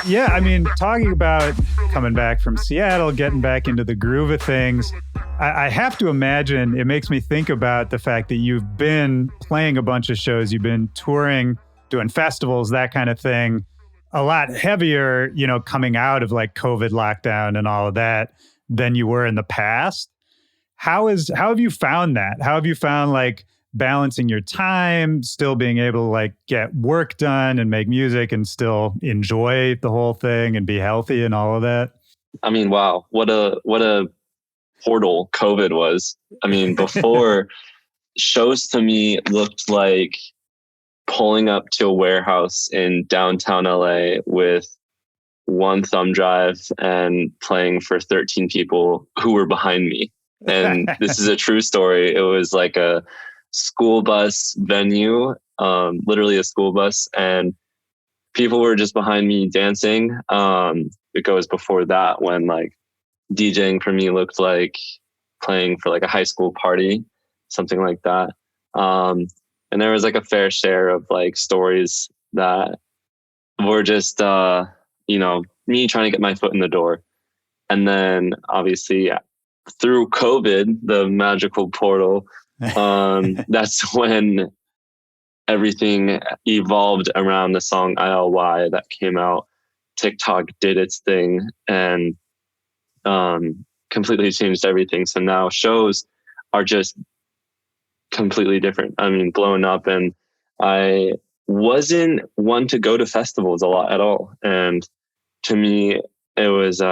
Yeah, I mean, talking about coming back from Seattle, getting back into the groove of things, I have to imagine it makes me think about the fact that you've been playing a bunch of shows, you've been touring, doing festivals, that kind of thing, a lot heavier, coming out of like COVID lockdown and all of that than you were in the past. How have you found that? How have you found like balancing your time, still being able to like get work done and make music and still enjoy the whole thing and be healthy and all of that? I mean, wow, what a portal COVID was. I mean, before shows to me looked like pulling up to a warehouse in downtown LA with one thumb drive and playing for 13 people who were behind me. And this is a true story. It was like a school bus venue, literally a school bus, and people were just behind me dancing. It goes before that when like DJing for me looked like playing for like a high school party, something like that. And there was like a fair share of like stories that were just, me trying to get my foot in the door. And then obviously through COVID, the magical portal, that's when everything evolved around the song ILY that came out. TikTok did its thing and completely changed everything. So now shows are just completely different. I mean, blown up. And I wasn't one to go to festivals a lot at all. And to me, it was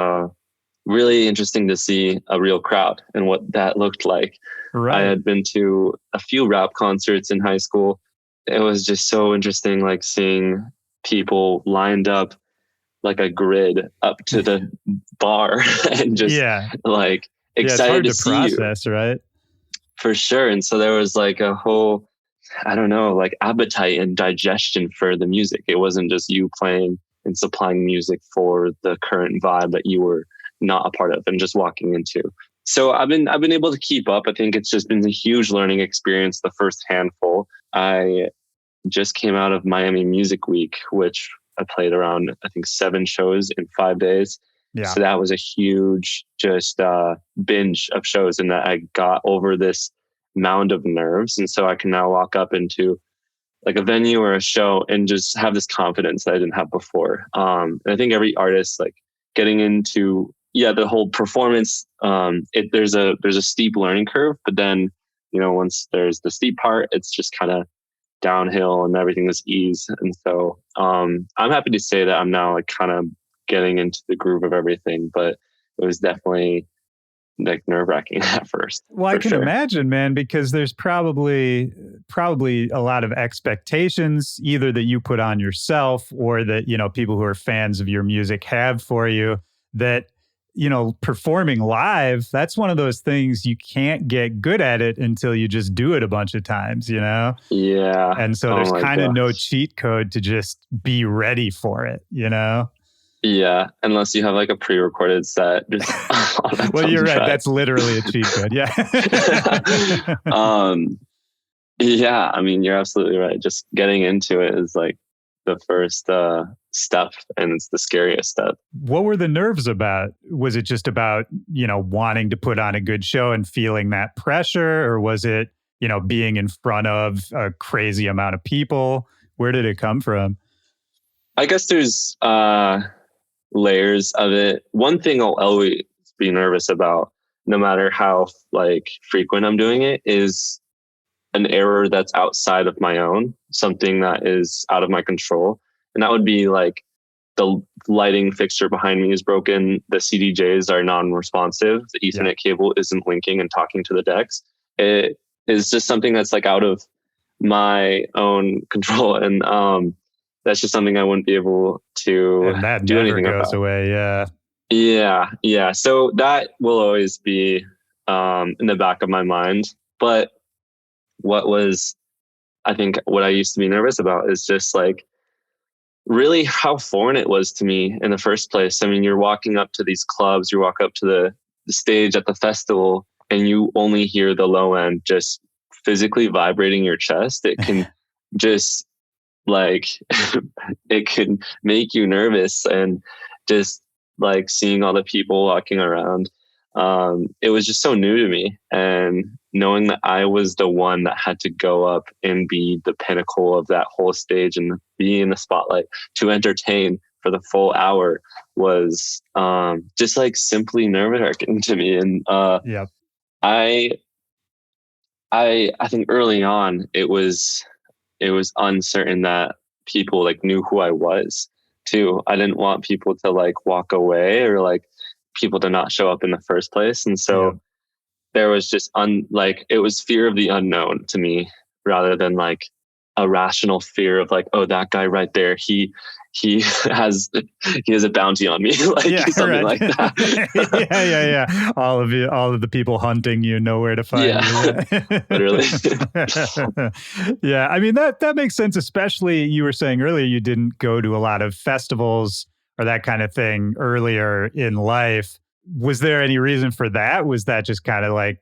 really interesting to see a real crowd and what that looked like. Right. I had been to a few rap concerts in high school. It was just so interesting, like seeing people lined up like a grid up to the bar and just like excited it's to hard see process, you. Right? For sure. And so there was like a whole, I don't know, like appetite and digestion for the music. It wasn't just you playing and supplying music for the current vibe that you were not a part of and just walking into. So I've been able to keep up. I think it's just been a huge learning experience, the first handful. I just came out of Miami Music Week, which I played around, I think, 7 shows in 5 days. Yeah. So that was a huge just binge of shows, and that I got over this mound of nerves. And so I can now walk up into like a venue or a show and just have this confidence that I didn't have before. And I think every artist like getting into the whole performance, there's a steep learning curve, but then once there's the steep part, it's just kind of downhill and everything is ease. And so I'm happy to say that I'm now like kind of getting into the groove of everything, but it was definitely like nerve-wracking at first. Well, I can imagine, man, because there's probably a lot of expectations either that you put on yourself or that, people who are fans of your music have for you that, performing live, that's one of those things you can't get good at it until you just do it a bunch of times, Yeah. And so there's kind of no cheat code to just be ready for it, Yeah, unless you have like a pre-recorded set. Just well, you're right. That's literally a cheat code. Yeah. Yeah, I mean, you're absolutely right. Just getting into it is like the first step, and it's the scariest step. What were the nerves about? Was it just about, wanting to put on a good show and feeling that pressure? Or was it, being in front of a crazy amount of people? Where did it come from? I guess there's layers of it. One thing I'll always be nervous about, no matter how like frequent I'm doing it, is an error that's outside of my own, something that is out of my control. And that would be like the lighting fixture behind me is broken. The CDJs are non-responsive. The Ethernet cable isn't linking and talking to the decks. It is just something that's like out of my own control. And that's just something I wouldn't be able to do anything about. And that never goes away. Yeah. So that will always be in the back of my mind. But what I used to be nervous about is just like really how foreign it was to me in the first place. I mean, you're walking up to these clubs, you walk up to the stage at the festival, and you only hear the low end just physically vibrating your chest, it can just like it can make you nervous. And just like seeing all the people walking around, it was just so new to me. And knowing that I was the one that had to go up and be the pinnacle of that whole stage and be in the spotlight to entertain for the full hour was just like simply nerve-wracking to me. And Yep. I think early on it was uncertain that people like knew who I was too. I didn't want people to like walk away or like people to not show up in the first place. And so Yep. there was just like it was fear of the unknown to me rather than like a rational fear of like, oh, that guy right there, he has a bounty on me, like something like that. Yeah. All of the people hunting you know where to find Yeah, you. literally. Yeah, I mean that makes sense. Especially you were saying earlier you didn't go to a lot of festivals or that kind of thing earlier in life. Was there any reason for that? Was that just kind of like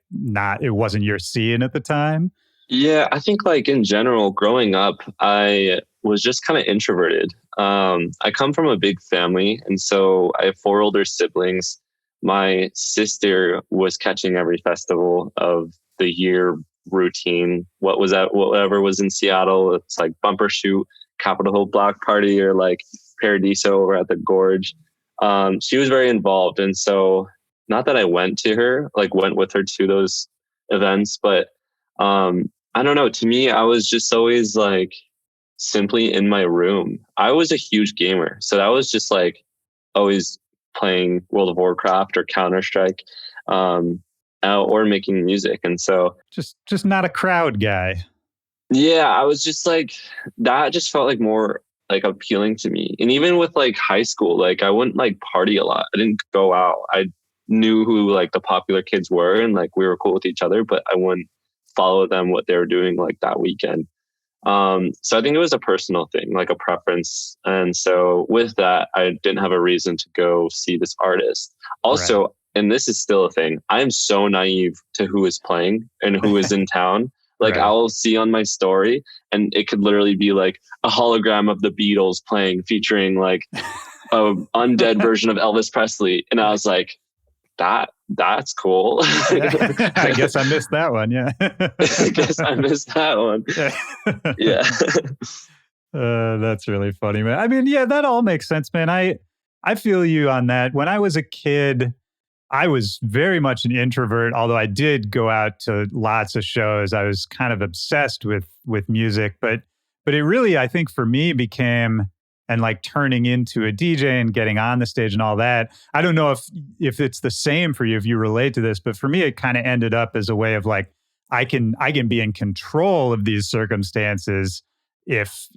it wasn't your scene at the time? Yeah, I think like in general, growing up, I was just kind of introverted. I come from a big family, and so I have 4 older siblings. My sister was catching every festival of the year routine. What was that? Whatever was in Seattle, it's like Bumper Shoot, Capitol Hill Block Party, or like Paradiso over at the Gorge. She was very involved, and so not that I went with her to those events, but I don't know. To me, I was just always like simply in my room. I was a huge gamer, so that was just like always playing World of Warcraft or Counter-Strike, or making music. And so just not a crowd guy. yeah, I was just like, that just felt like more like appealing to me. And even with like high school, like I wouldn't like party a lot. I didn't go out. I knew who like the popular kids were and like we were cool with each other, but I wouldn't follow them what they were doing like that weekend. So I think it was a personal thing, like a preference. And so with that, I didn't have a reason to go see this artist. Also, right. And this is still a thing, I'm so naive to who is playing and who is in town. Like right. I'll see on my story and it could literally be like a hologram of the Beatles playing featuring like a undead version of Elvis Presley. And I was like, that's cool. I guess I missed that one. Yeah. I guess I missed that one. Yeah. That's really funny, man. I mean, yeah, that all makes sense, man. I feel you on that. When I was a kid, I was very much an introvert, although I did go out to lots of shows. I was kind of obsessed with music, but it really, I think for me became, and like turning into a DJ and getting on the stage and all that. I don't know if it's the same for you, if you relate to this, but for me, it kind of ended up as a way of like, I can be in control of these circumstances if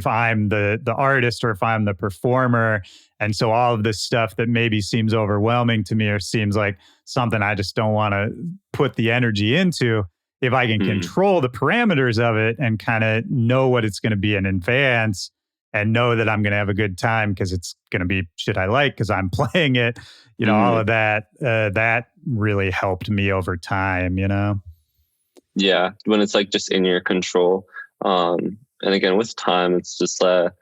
I'm the artist or if I'm the performer. And so all of this stuff that maybe seems overwhelming to me or seems like something I just don't want to put the energy into, if I can control the parameters of it and kind of know what it's going to be in advance and know that I'm going to have a good time because it's going to be shit I like because I'm playing it, all of that, that really helped me over time, Yeah, when it's like just in your control. And again, with time, it's just, the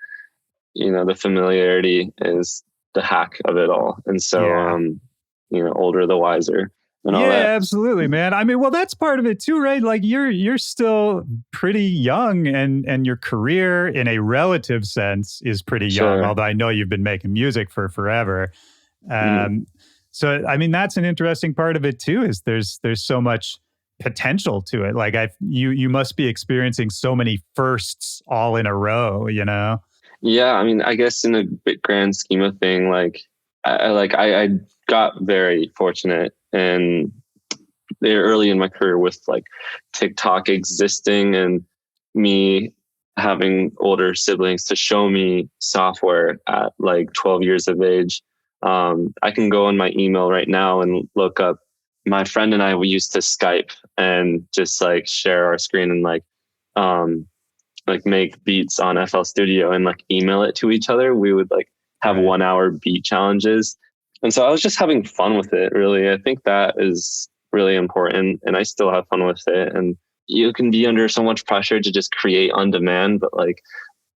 familiarity is the hack of it all. And so, older, the wiser. And all that. Absolutely, man. I mean, well, that's part of it too, right? Like you're still pretty young and your career in a relative sense is pretty young, although I know you've been making music for forever. So, I mean, that's an interesting part of it too, is there's so much potential to it. Like you must be experiencing so many firsts all in a row, Yeah, I mean, I guess in a big grand scheme of thing, like I got very fortunate and early in my career with like TikTok existing and me having older siblings to show me software at like 12 years of age. I can go on my email right now and look up. My friend and I, we used to Skype and just like share our screen and like make beats on FL Studio and like email it to each other. We would like have 1 hour beat challenges. And so I was just having fun with it, really. I think that is really important, and I still have fun with it. And you can be under so much pressure to just create on demand, but like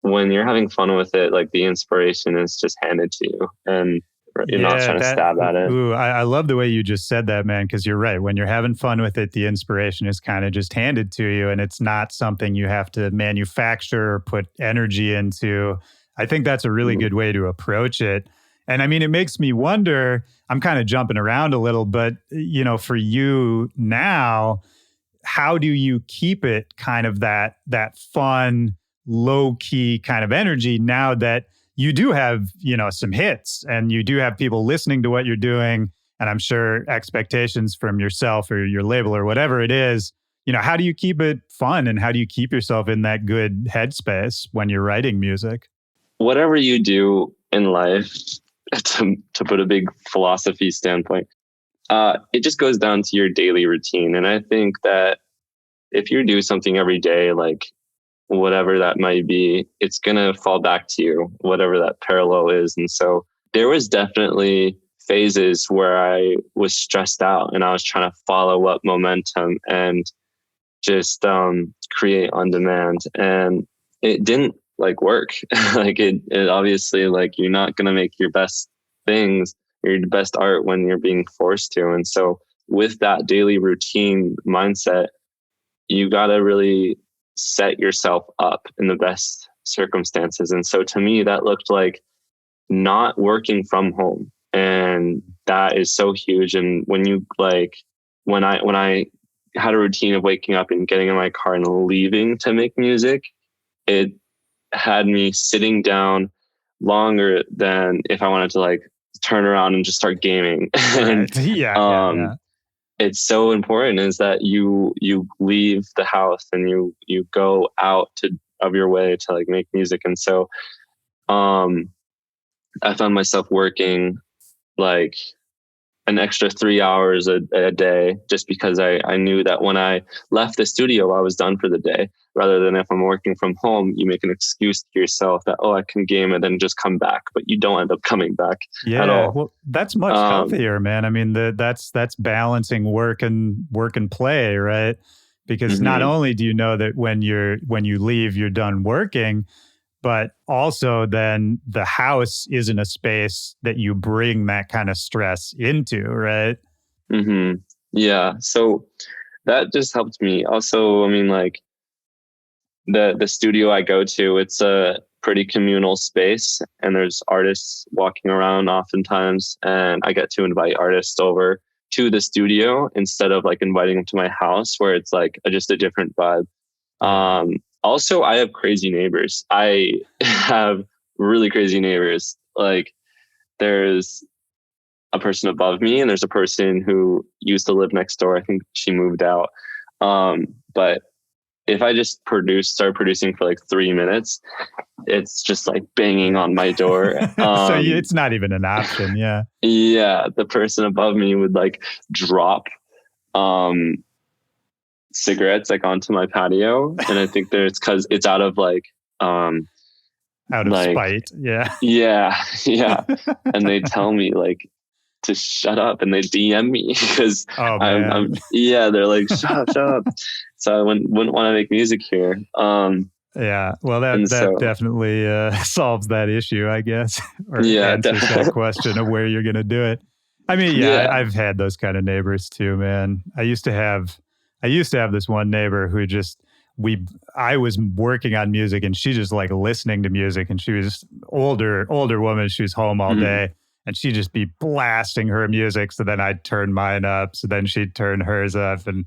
when you're having fun with it, like the inspiration is just handed to you, and you're not Yeah, trying to stab at it. I love the way you just said that, man, because you're right. When you're having fun with it, the inspiration is kind of just handed to you, and it's not something you have to manufacture or put energy into. I think that's a really Mhm. good way to approach it. And I mean, it makes me wonder, I'm kind of jumping around a little, but for you now, how do you keep it kind of that fun, low key kind of energy now that you do have, some hits and you do have people listening to what you're doing, and I'm sure expectations from yourself or your label or whatever it is, how do you keep it fun and how do you keep yourself in that good headspace when you're writing music? Whatever you do in life, to put a big philosophy standpoint, it just goes down to your daily routine. And I think that if you do something every day, like whatever that might be, it's going to fall back to you, whatever that parallel is. And so there was definitely phases where I was stressed out and I was trying to follow up momentum and just create on demand. And it didn't like work. Like it obviously, like you're not going to make your best things, your best art when you're being forced to. And so with that daily routine mindset, you got to really set yourself up in the best circumstances. And so to me, that looked like not working from home. And that is so huge. And when you like, when I had a routine of waking up and getting in my car and leaving to make music, it had me sitting down longer than if I wanted to like turn around and just start gaming. Right. And Yeah. it's so important is that you leave the house and you go out of your way to like make music. And so I found myself working like an extra 3 hours a day just because I knew that when I left the studio, I was done for the day. Rather than if I'm working from home, you make an excuse to yourself that, oh, I can game and then just come back, but you don't end up coming back at Yeah, all. well, that's much healthier, man. I mean, that's balancing work and play, right? Because not Mhm. only do you know that when you leave, you're done working, but also then the house isn't a space that you bring that kind of stress into, right? Yeah. So that just helped me. Also, I mean, like the studio I go to, it's a pretty communal space and there's artists walking around oftentimes, and I get to invite artists over to the studio instead of like inviting them to my house where it's like just a different vibe. Also, I have crazy neighbors. I have really crazy neighbors. Like there's a person above me and there's a person who used to live next door. I think she moved out. But if I just start producing for like 3 minutes, it's just like banging Yeah. on my door. It's not even an option. Yeah. Yeah, the person above me would like drop um, cigarettes like onto my patio, and I think there's because it's out of um, Out of like spite. Yeah. yeah, yeah, and they tell me like to shut up, and they DM me because Oh I'm man. yeah, they're like shut up. So I wouldn't want to make music here. Yeah, well, And that so definitely solves that issue, I guess, or yeah, answers that question of where you're going to do it. I mean, yeah, yeah. I've had those kind of neighbors too, man. I used to have this one neighbor who just I was working on music and she just like listening to music, and she was older woman. She was home all Mhm. day and she'd just be blasting her music. So then I'd turn mine up. So then she'd turn hers up, and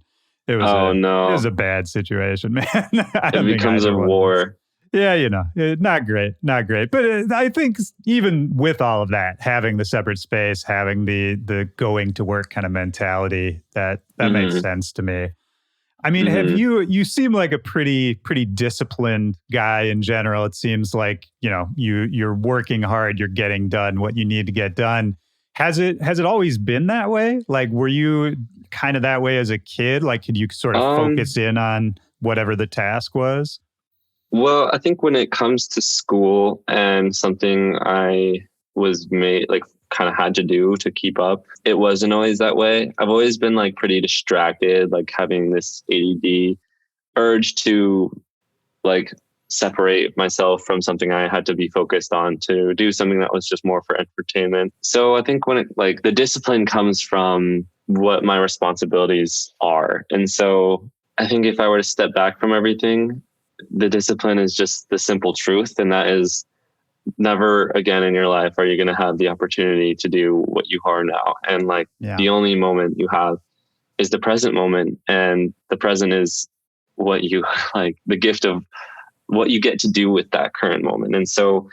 Oh it was no, a bad situation, man. I it don't think becomes a either one of us. war. Yeah, not great, not great. But I think even with all of that, having the separate space, having the going to work kind of mentality, that makes Hmm. sense to me. I mean, have Hmm. you seem like a pretty disciplined guy in general. It seems like, you're working hard, you're getting done what you need to get done. Has it always been that way? Like, were you kind of that way as a kid? Like, could you sort of Um, focus in on whatever the task was? well, I think when it comes to school and something I was made like kind of had to do to keep up. It wasn't always that way. I've always been like pretty distracted, like having this ADD urge to like separate myself from something I had to be focused on to do something that was just more for entertainment. So I think when it like the discipline comes from what my responsibilities are. And so I think if I were to step back from everything, the discipline is just the simple truth. And that is never again in your life are you going to have the opportunity to do what you are now. And like the only moment you have is the present moment. And the present is what you like, the gift of what you get to do with that current moment. And so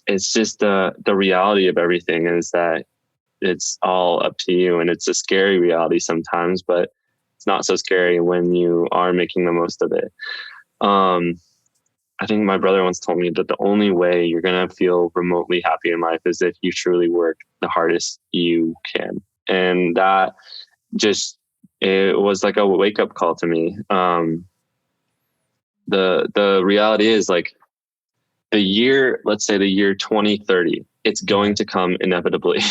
it's just the reality of everything is that it's all up to you. And it's a scary reality sometimes, but it's not so scary when you are making the most of it. I think my brother once told me that the only way you're going to feel remotely happy in life is if you truly work the hardest you can. And that just, it was like a wake up call to me. The reality is like let's say the year 2030, it's going to come inevitably.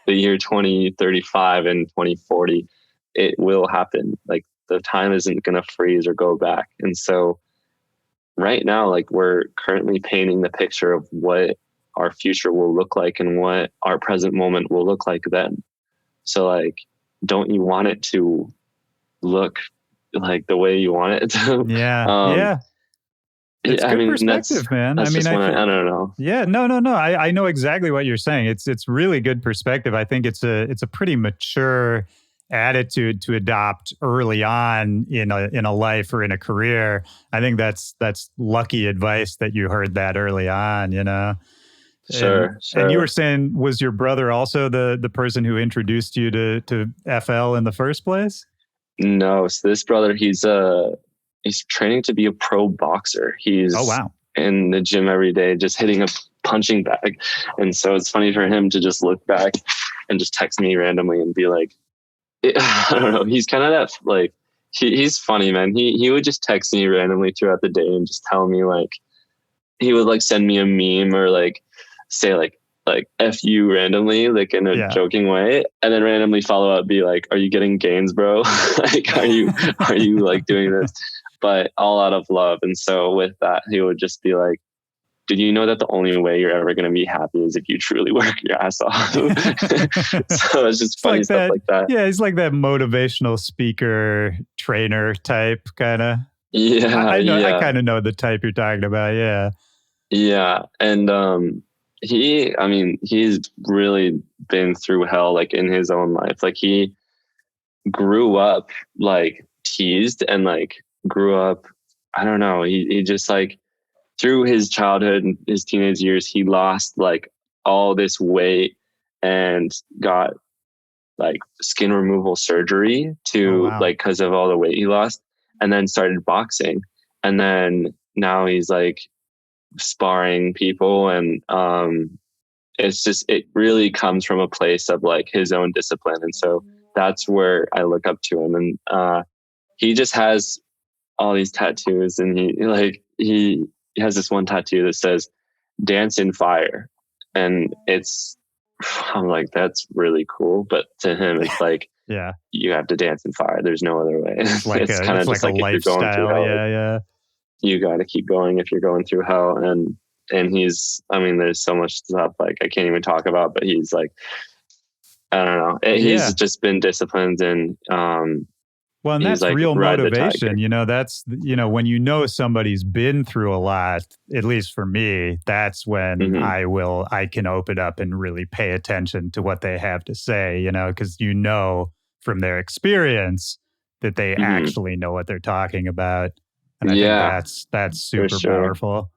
The year 2035 and 2040, it will happen. Like the time isn't going to freeze or go back. And so right now, like we're currently painting the picture of what our future will look like and what our present moment will look like then. So like, don't you want it to look like the way you want it to? Yeah. It's good perspective, man. I mean, I don't know. Yeah, no. I know exactly what you're saying. It's really good perspective. I think it's a pretty mature attitude to adopt early on in a life or in a career. I think that's lucky advice that you heard that early on, you know. Sure. And you were saying, was your brother also the person who introduced you to FL in the first place? No. So this brother, he's training to be a pro boxer. He's in the gym every day, just hitting a punching bag. And so it's funny for him to just look back and just text me randomly and be like, I don't know. He's kind of that like, he's funny, man. He would just text me randomly throughout the day and just tell me like, he would like send me a meme or like say like F you randomly, like in a joking way. And then randomly follow up, be like, are you getting gains, bro? Like, are you like doing this? But all out of love. And so with that, he would just be like, did you know that the only way you're ever going to be happy is if you truly work your ass off? So it's just funny like stuff like that. Yeah, he's like that motivational speaker, trainer type kind of. Yeah, I know. Yeah. I kind of know the type you're talking about. Yeah. Yeah. And he's really been through hell, like in his own life. Like he grew up like teased and like grew up, I don't know. He just like through his childhood and his teenage years, he lost like all this weight and got like skin removal surgery like because of all the weight he lost, and then started boxing. And then now he's like sparring people. And it really comes from a place of like his own discipline. And so that's where I look up to him. And he just has all these tattoos, and he has this one tattoo that says "Dance in Fire," and I'm like, that's really cool. But to him, it's like, you have to dance in fire. There's no other way. It's kind of just like if you're going through hell, you got to keep going if you're going through hell. And he's, I mean, there's so much stuff like I can't even talk about, but he's like, I don't know. He's just been disciplined and, well, and that's like real motivation. You know, that's, you know, when you know somebody's been through a lot, at least for me, that's when I can open up and really pay attention to what they have to say, you know, because you know from their experience that they actually know what they're talking about. And I think that's super powerful.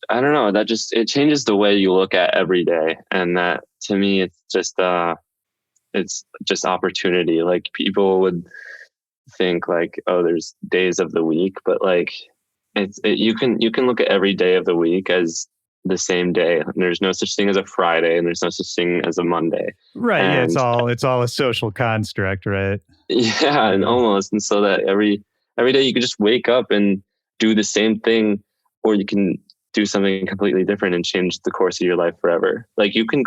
I don't know. It changes the way you look at every day. And that to me, it's just opportunity. Like people would think like, oh, there's days of the week, but like you can look at every day of the week as the same day. And there's no such thing as a Friday, and there's no such thing as a Monday. Right. And, it's all a social construct, right? Yeah, and almost. And so that every day you can just wake up and do the same thing, or you can do something completely different and change the course of your life forever. Like you can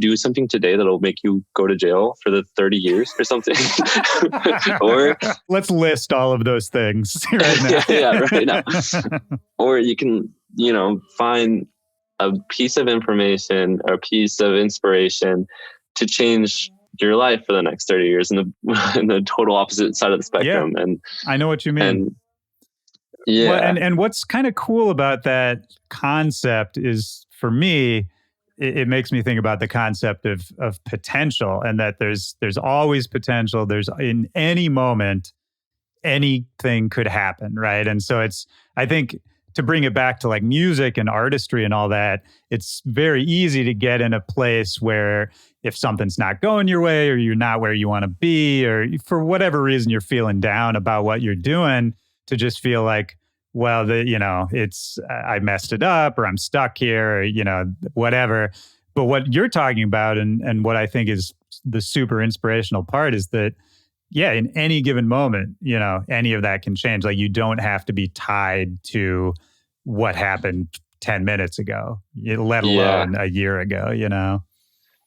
do something today that'll make you go to jail for the 30 years or something. Or let's list all of those things right now. yeah, right now. Or you can, find a piece of information or a piece of inspiration to change your life for the next 30 years in the total opposite side of the spectrum. Yeah, and I know what you mean. And yeah. Well, and what's kind of cool about that concept is, for me, it makes me think about the concept of potential, and that there's always potential. There's, in any moment, anything could happen, right? And so I think, to bring it back to like music and artistry and all that, it's very easy to get in a place where if something's not going your way, or you're not where you want to be, or for whatever reason you're feeling down about what you're doing, to just feel like, well, it's I messed it up, or I'm stuck here, or whatever. But what you're talking about, and what I think is the super inspirational part, is that, yeah, in any given moment, any of that can change. Like, you don't have to be tied to what happened 10 minutes ago, let alone a year ago,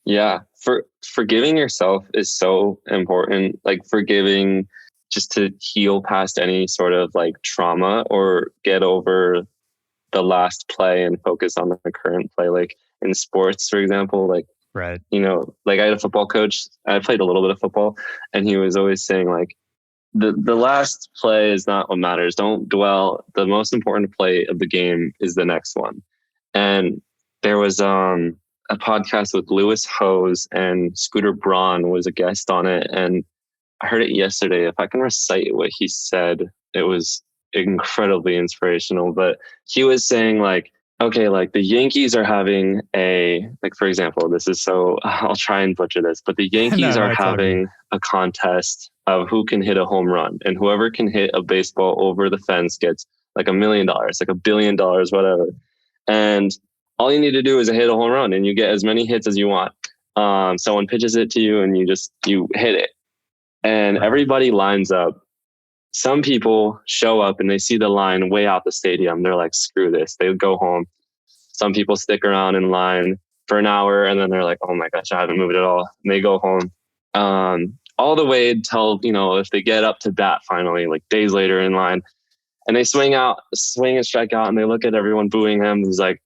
Yeah. Forgiving yourself is so important. Like, forgiving just to heal past any sort of like trauma, or get over the last play and focus on the current play. Like in sports, for example, like, right. Like I had a football coach. I played a little bit of football, and he was always saying like, the last play is not what matters. Don't dwell. The most important play of the game is the next one. And there was a podcast with Lewis Hose, and Scooter Braun was a guest on it. And I heard it yesterday. If I can recite what he said, it was incredibly inspirational. But he was saying like, okay, like the Yankees are having for example, this is so, I'll try and butcher this, but the Yankees are having a contest of who can hit a home run, and whoever can hit a baseball over the fence gets like $1 million, like $1 billion, whatever. And all you need to do is hit a home run, and you get as many hits as you want. Someone pitches it to you, and you hit it, and everybody lines up. Some people show up and they see the line way out the stadium. They're like, screw this. They go home. Some people stick around in line for an hour, and then they're like, oh my gosh, I haven't moved at all. And they go home. All the way until, if they get up to bat finally, like days later in line, and they swing and strike out, and they look at everyone booing him. He's like,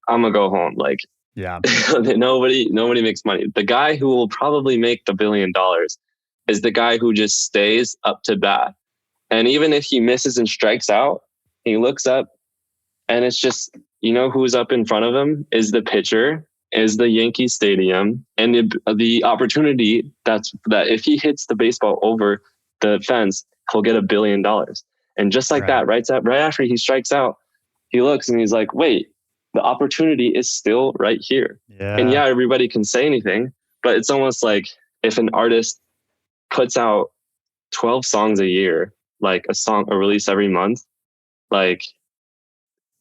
I'm gonna go home. Like, yeah, nobody makes money. The guy who will probably make the $1 billion is the guy who just stays up to bat. And even if he misses and strikes out, he looks up, and it's just, who's up in front of him is the pitcher, is the Yankee Stadium, and the opportunity that if he hits the baseball over the fence, he'll get $1 billion. And just like that, right after he strikes out, he looks and he's like, wait, the opportunity is still right here. Yeah. And everybody can say anything, but it's almost like if an artist puts out 12 songs a year, like a release every month, like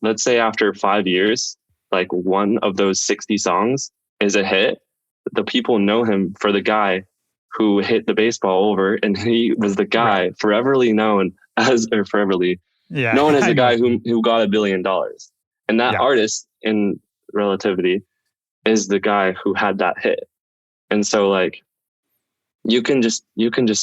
let's say after 5 years, like one of those 60 songs is a hit, the people know him for the guy who hit the baseball over, and he was the guy foreverly known as, or foreverly known as the guy who got $1 billion. And that artist in relativity is the guy who had that hit. And so like, you can just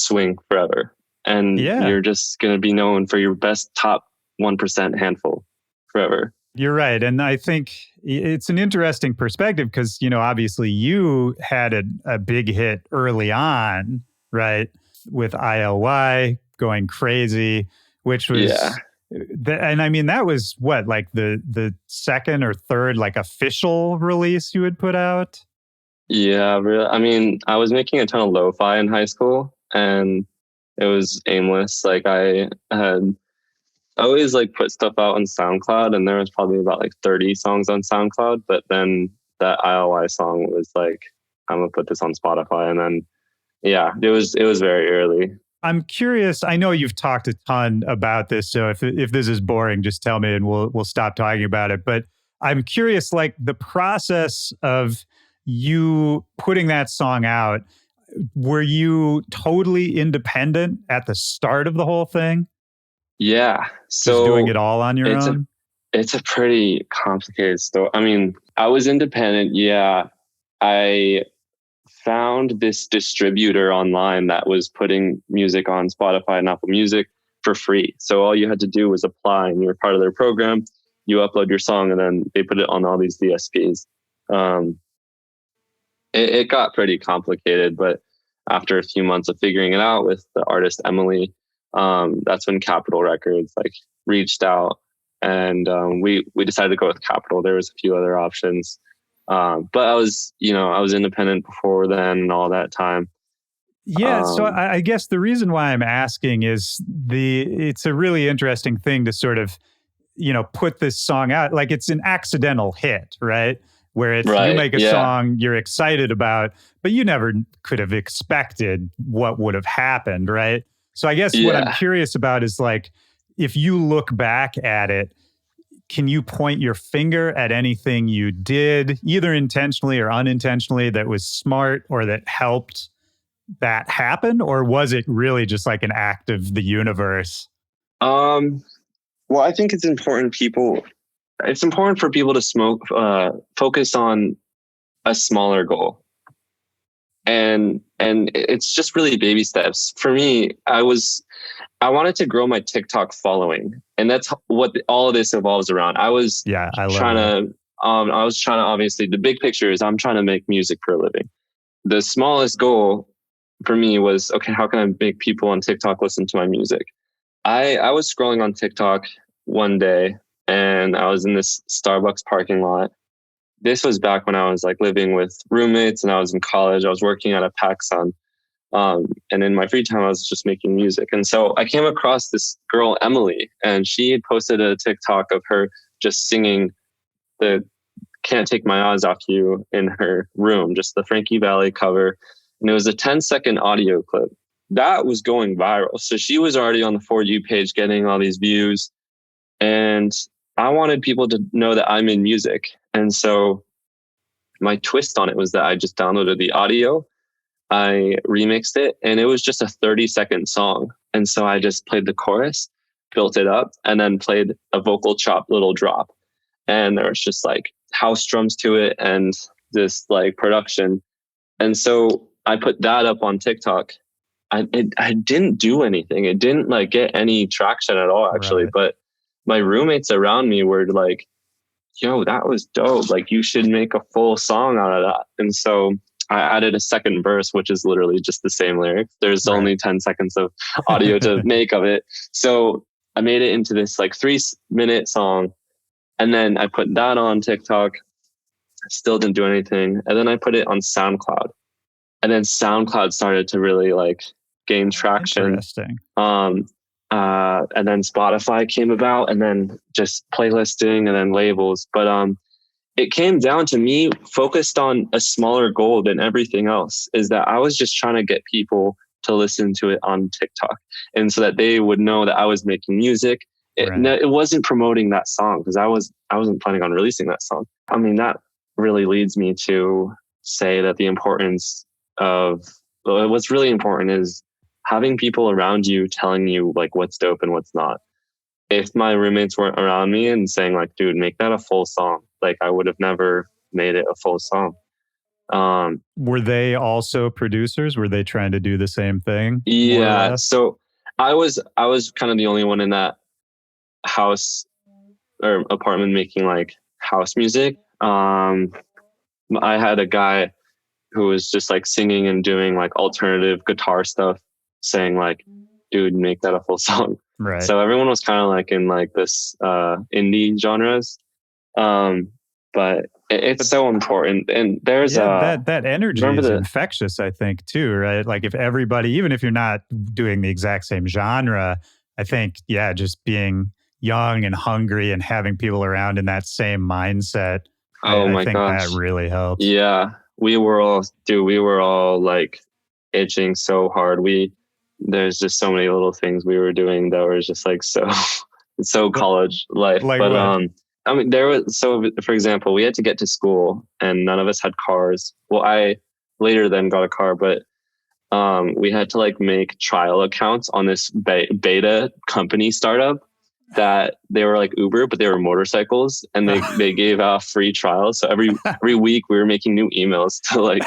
swing forever. And you're just going to be known for your best top 1% handful forever. You're right. And I think it's an interesting perspective because, obviously you had a big hit early on, right? With ILY going crazy, which was, and I mean, that was what, like the second or third, like official release you had put out? Yeah, really. I mean, I was making a ton of lo-fi in high school, and it was aimless. Like I had always like put stuff out on SoundCloud, and there was probably about like 30 songs on SoundCloud. But then that ILY song was like, I'm gonna put this on Spotify, and then it was very early. I'm curious. I know you've talked a ton about this, so if this is boring, just tell me and we'll stop talking about it. But I'm curious, like the process of you putting that song out. Were you totally independent at the start of the whole thing? Yeah. So just doing it all on your own? It's a pretty complicated story. I mean, I was independent. Yeah. I found this distributor online that was putting music on Spotify and Apple Music for free. So all you had to do was apply and you were part of their program. You upload your song and then they put it on all these DSPs. Um, it got pretty complicated, but after a few months of figuring it out with the artist Emily, that's when Capitol Records like reached out, and we decided to go with Capitol. There was a few other options, but I was independent before then and all that time. Yeah, so I guess the reason why I'm asking is it's a really interesting thing to sort of, put this song out. Like it's an accidental hit, right? Where it's you make a song you're excited about, but you never could have expected what would have happened, right? So I guess what I'm curious about is like, if you look back at it, can you point your finger at anything you did, either intentionally or unintentionally, that was smart or that helped that happen? Or was it really just like an act of the universe? Well, I think it's important for people to focus on a smaller goal. And it's just really baby steps. For me, I wanted to grow my TikTok following, and that's what all of this evolves around. I was trying to obviously, the big picture is I'm trying to make music for a living. The smallest goal for me was, okay, how can I make people on TikTok listen to my music? I was scrolling on TikTok one day and I was in this Starbucks parking lot. This was back when I was like living with roommates and I was in college. I was working at a PacSun. And in my free time, I was just making music. And so I came across this girl, Emily, and she had posted a TikTok of her just singing the Can't Take My Eyes Off You in her room, just the Frankie Valli cover. And it was a 10-second audio clip. That was going viral. So she was already on the For You page getting all these views. And I wanted people to know that I'm in music. And so my twist on it was that I just downloaded the audio, I remixed it, and it was just a 30-second song. And so I just played the chorus, built it up, and then played a vocal chop little drop. And there was just like house drums to it and this like production. And so I put that up on TikTok. I didn't do anything. It didn't like get any traction at all, actually. Right. But my roommates around me were like, yo, that was dope. Like you should make a full song out of that. And so I added a second verse, which is literally just the same lyrics. There's only 10 seconds of audio to make of it. So I made it into this like 3-minute song. And then I put that on TikTok. Still didn't do anything. And then I put it on SoundCloud. And then SoundCloud started to really like gain traction. Interesting. And then Spotify came about, and then just playlisting, and then labels. But it came down to me focused on a smaller goal than everything else, is that I was just trying to get people to listen to it on TikTok, and so that they would know that I was making music. It wasn't promoting that song, because I wasn't planning on releasing that song. I mean, that really leads me to say that what's really important is having people around you telling you like what's dope and what's not. If my roommates weren't around me and saying like, dude, make that a full song, like I would have never made it a full song. Were they also producers? Were they trying to do the same thing? Yeah. So I was kind of the only one in that house or apartment making like house music. I had a guy who was just like singing and doing like alternative guitar stuff, saying like, dude, make that a full song. Right. So everyone was kind of like in like this indie genres. But it's so important. And there's that energy is infectious, I think, too, right? Like if everybody, even if you're not doing the exact same genre, I think, just being young and hungry and having people around in that same mindset, I think that really helps. Yeah. We were all like itching so hard. There's just so many little things we were doing that were just like so college life. Like but what? I mean, for example, we had to get to school and none of us had cars. Well, I later then got a car, but we had to like make trial accounts on this beta company startup. that they were like Uber, but they were motorcycles, and they gave out free trials. So every week we were making new emails to like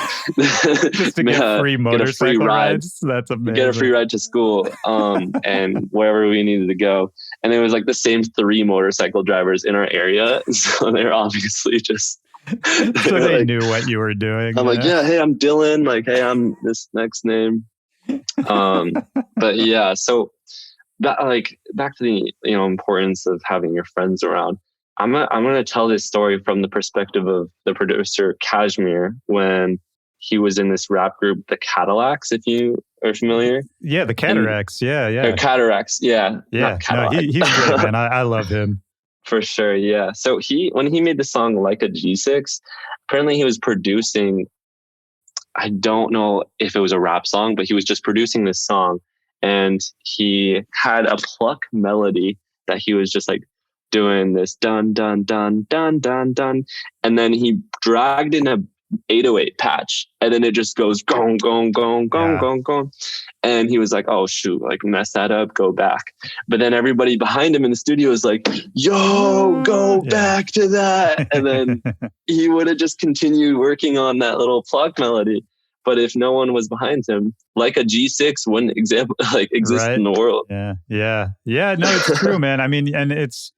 just to get free motorcycle rides. That's amazing. Get a free ride to school, and wherever we needed to go. And it was like the same 3 motorcycle drivers in our area, so they're obviously just. So they like, knew what you were doing. I'm like, yeah, hey, I'm Dylan. Like, hey, I'm this next name. But yeah, so. That like back to the importance of having your friends around. I'm gonna tell this story from the perspective of the producer Kashmir when he was in this rap group, the Cadillacs. If you are familiar, yeah, the Cataracts, or Cataracts, yeah. No, he's great, man. I love him for sure. Yeah. So when he made the song Like a G6, apparently he was producing. I don't know if it was a rap song, but he was just producing this song. And he had a pluck melody that he was just like doing this dun, dun, dun, dun, dun, dun. And then he dragged in a 808 patch, and then it just goes gong, gong, gong, gong, gong, gong. And he was like, oh, shoot, like mess that up, go back. But then everybody behind him in the studio is like, yo, go back to that. And then he would have just continued working on that little pluck melody. But if no one was behind him, Like a G6 wouldn't exist in the world. Yeah. No, it's true, man. I mean, and it's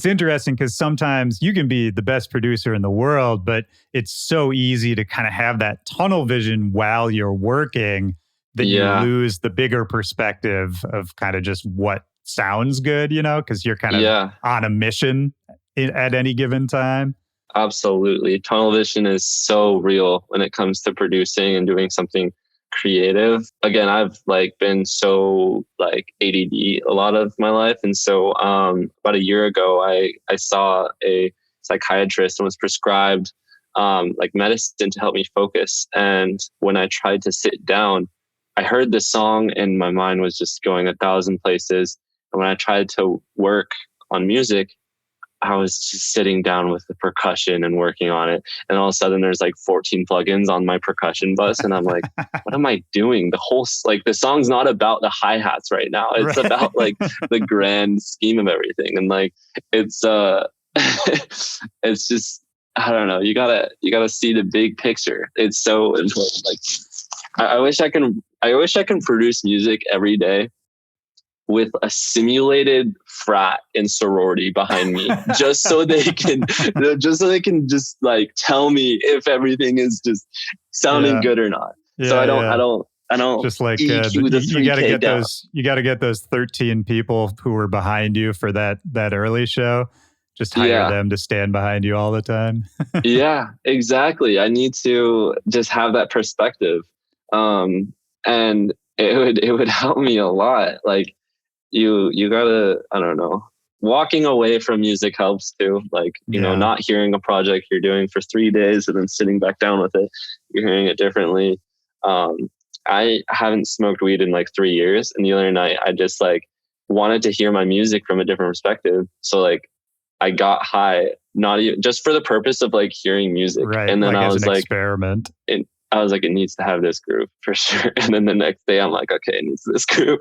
interesting because sometimes you can be the best producer in the world, but it's so easy to kind of have that tunnel vision while you're working that you lose the bigger perspective of kind of just what sounds good, because you're kind of on a mission at any given time. Absolutely. Tunnel vision is so real when it comes to producing and doing something creative. Again, I've been so ADD a lot of my life. And so about a year ago, I saw a psychiatrist and was prescribed medicine to help me focus. And when I tried to sit down, I heard this song and my mind was just going 1,000 places. And when I tried to work on music, I was just sitting down with the percussion and working on it. And all of a sudden there's 14 plugins on my percussion bus. And I'm like, what am I doing? The whole, the song's not about the hi-hats right now. It's about the grand scheme of everything. And it's, it's just, I don't know. You gotta see the big picture. It's so important. I wish I can produce music every day with a simulated frat and sorority behind me, just so they can just tell me if everything is just sounding good or not. So I don't just you gotta get those 13 people who were behind you for that early show. Just hire them to stand behind you all the time. Yeah, exactly. I need to just have that perspective. And it would help me a lot. You gotta, I don't know, walking away from music helps too. Not hearing a project you're doing for 3 days and then sitting back down with it, you're hearing it differently. I haven't smoked weed in 3 years. And the other night I just wanted to hear my music from a different perspective. So I got high, not even just for the purpose of hearing music. Right. And then I was experiment. I was it needs to have this groove for sure. And then the next day I'm okay, it needs this groove.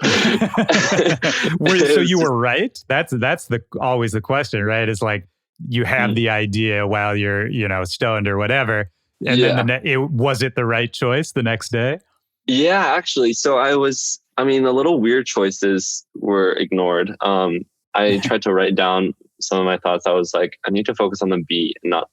So you were right. That's always the question, right? It's you have the idea while you're, stoned or whatever. And then was it the right choice the next day? Yeah, actually. So the little weird choices were ignored. I tried to write down some of my thoughts. I was I need to focus on the beat and not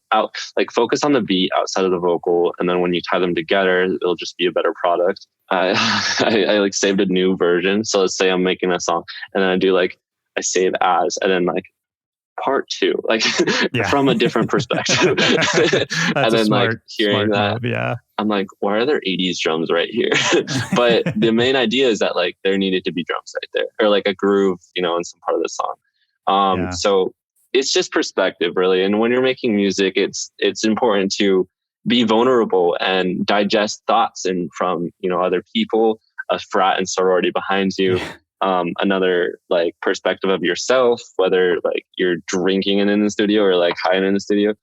focus on the beat outside of the vocal. And then when you tie them together, it'll just be a better product. I saved a new version. So let's say I'm making a song and then I do I save as, and then part 2, from a different perspective. And then hearing that, I'm why are there 80s drums right here? But the main idea is that there needed to be drums right there, or a groove, in some part of the song. So it's just perspective, really. And when you're making music, it's important to be vulnerable and digest thoughts from other people, a frat and sorority behind you. Another perspective of yourself, whether you're drinking in the studio or high in the studio,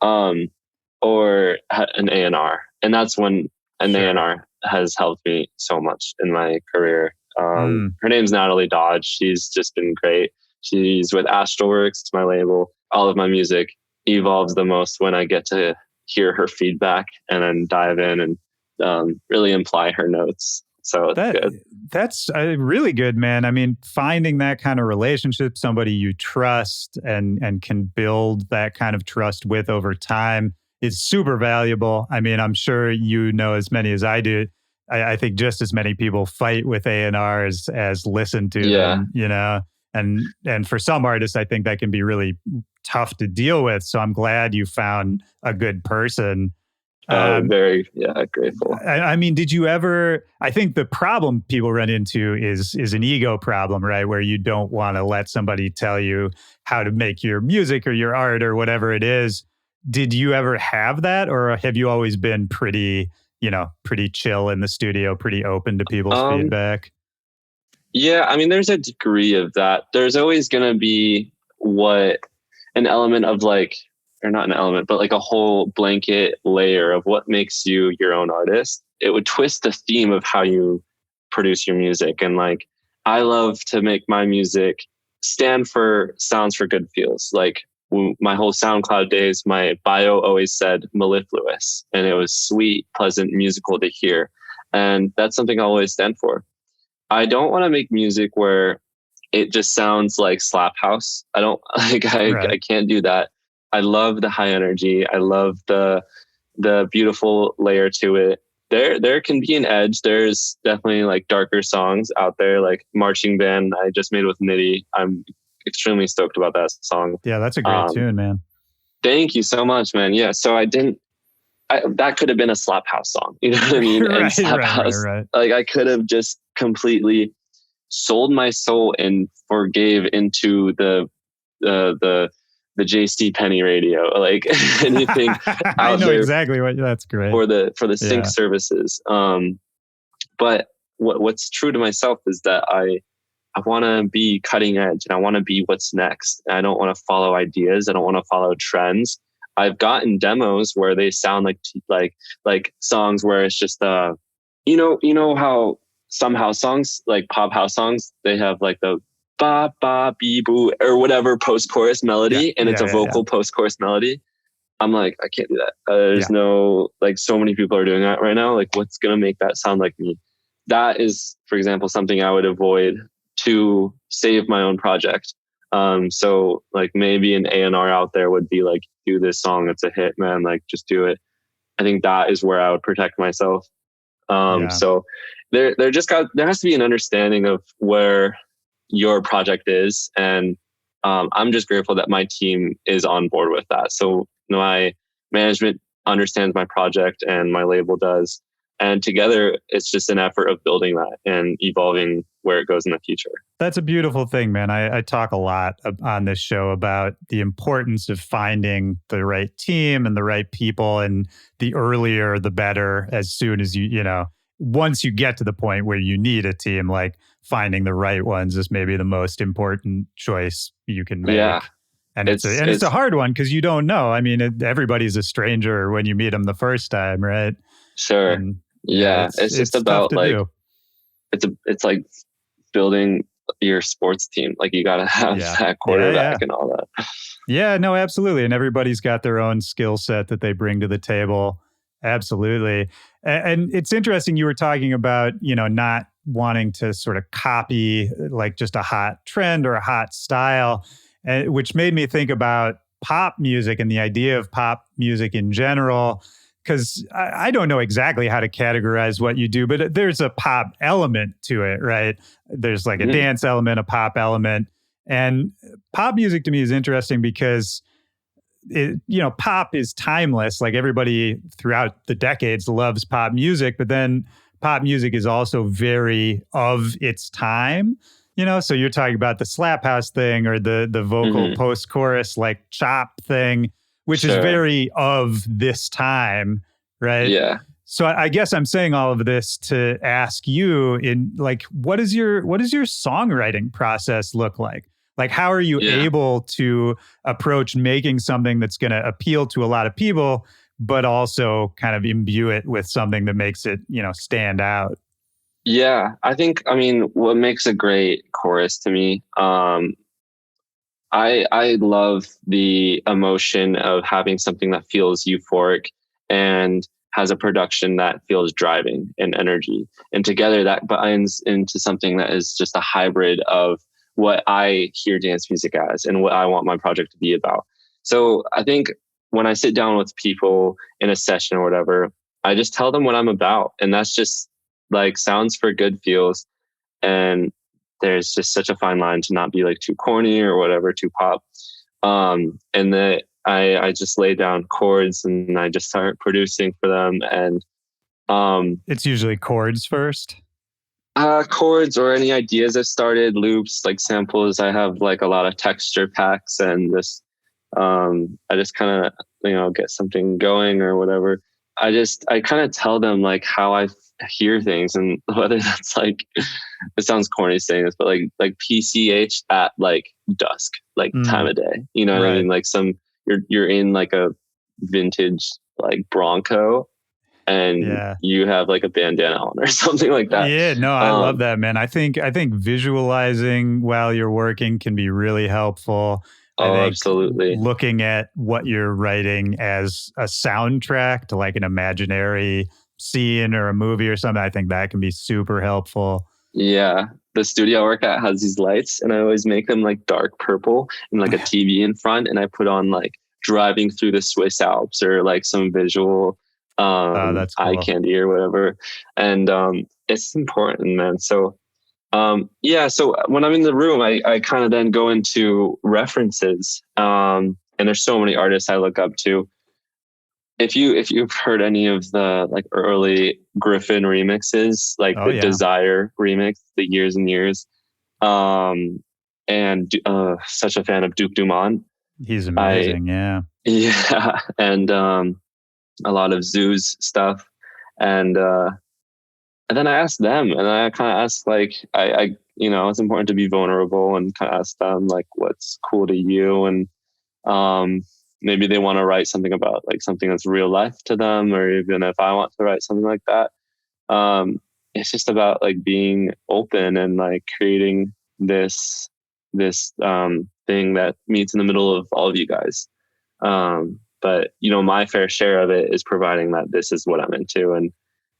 or an A&R. And that's when an A&R has helped me so much in my career. Her name's Natalie Dodge. She's just been great. She's with Astralworks, my label. All of my music evolves the most when I get to hear her feedback and then dive in and really imply her notes. So it's good. That's really good, man. I mean, finding that kind of relationship, somebody you trust and can build that kind of trust with over time is super valuable. I mean, I'm sure you know as many as I do. I think just as many people fight with A&Rs as listen to them, you know? And for some artists, I think that can be really tough to deal with. So I'm glad you found a good person. Very grateful. I mean, did you ever? I think the problem people run into is an ego problem, right? Where you don't want to let somebody tell you how to make your music or your art or whatever it is. Did you ever have that, or have you always been pretty chill in the studio, pretty open to people's feedback? Yeah, I mean, there's a degree of that. There's always going to be an element of like, or not an element, but like a whole blanket layer of what makes you your own artist. It would twist the theme of how you produce your music. And like, I love to make my music stand for sounds for good feels. Like my whole SoundCloud days, my bio always said mellifluous, and it was sweet, pleasant, musical to hear. And that's something I always stand for. I don't want to make music where it just sounds like slap house. I don't like, I can't do that. I love the high energy. I love the beautiful layer to it. There can be an edge. There's definitely like darker songs out there, like Marching Band I just made with Nitty. I'm extremely stoked about that song. Yeah, that's a great tune, man. Thank you so much, man. Yeah, so that could have been a slap house song. You know what I mean? And slap house, like I could have just completely sold my soul and forgave into the JC Penny radio, like anything I know exactly what that's great for the sync services. But what's true to myself is that I want to be cutting edge and I want to be what's next. And I don't want to follow ideas. I don't want to follow trends. I've gotten demos where they sound like songs where it's just you know how some house songs, like pop house songs, they have like the ba ba bee boo or whatever post chorus melody, and it's a vocal post chorus melody. I'm like, I can't do that. There's no, like, so many people are doing that right now. Like, what's gonna make that sound like me? That is, for example, something I would avoid to save my own project. So like maybe an A&R out there would be like, do this song, it's a hit, man. Like, just do it. I think that is where I would protect myself. So there has to be an understanding of where your project is. And I'm just grateful that my team is on board with that. So my management understands my project and my label does. And together, it's just an effort of building that and evolving where it goes in the future. That's a beautiful thing, man. I talk a lot on this show about the importance of finding the right team and the right people, and the earlier, the better. As soon as once you get to the point where you need a team, like finding the right ones is maybe the most important choice you can make. Yeah. And it's a hard one because you don't know. I mean, everybody's a stranger when you meet them the first time, right? Sure. And, it's just about like it's like building your sports team. Like you got to have that quarterback and all that. Yeah, no, absolutely. And everybody's got their own skill set that they bring to the table. Absolutely. And it's interesting you were talking about, not wanting to sort of copy like just a hot trend or a hot style, which made me think about pop music and the idea of pop music in general. Because I don't know exactly how to categorize what you do, but there's a pop element to it, right? There's like a dance element, a pop element. And pop music to me is interesting because pop is timeless. Like everybody throughout the decades loves pop music, but then pop music is also very of its time. So you're talking about the slap house thing or the vocal post-chorus like chop thing, which is very of this time, right? Yeah. So I guess I'm saying all of this to ask you in like, what does your songwriting process look like? Like, how are you able to approach making something that's going to appeal to a lot of people, but also kind of imbue it with something that makes it, stand out? Yeah, I mean, what makes a great chorus to me, I love the emotion of having something that feels euphoric and has a production that feels driving and energy. And together that binds into something that is just a hybrid of what I hear dance music as and what I want my project to be about. So I think when I sit down with people in a session or whatever, I just tell them what I'm about. And that's just like sounds for good feels. And there's just such a fine line to not be like too corny or whatever, too pop. And that I just lay down chords and I just start producing for them. And it's usually chords first. Chords or any ideas I've started, loops, like samples. I have like a lot of texture packs and just I just kind of get something going or whatever. I kind of tell them like how I hear things, and whether that's like, it sounds corny saying this, but like PCH at like dusk, like time of day, you know what I mean? Like you're in like a vintage like Bronco and you have like a bandana on or something like that. Yeah, no, I love that, man. I think visualizing while you're working can be really helpful. I think absolutely. Looking at what you're writing as a soundtrack to like an imaginary scene or a movie or something, I think that can be super helpful. Yeah. The studio I work at has these lights and I always make them like dark purple and like a TV in front. And I put on like driving through the Swiss Alps or like some visual that's cool. eye candy or whatever. And it's important, man. So so when I'm in the room, I kind of then go into references. And there's so many artists I look up to. If you've heard any of the like early Griffin remixes, like Desire remix, the Years and Years, and such a fan of Duke Dumont. He's amazing, yeah, and a lot of Zoo's stuff, and then I asked them, and I kind of asked like I it's important to be vulnerable and kind of ask them like what's cool to you, and maybe they want to write something about like something that's real life to them, or even if I want to write something like that. It's just about like being open and like creating this thing that meets in the middle of all of you guys. But my fair share of it is providing that this is what I'm into, and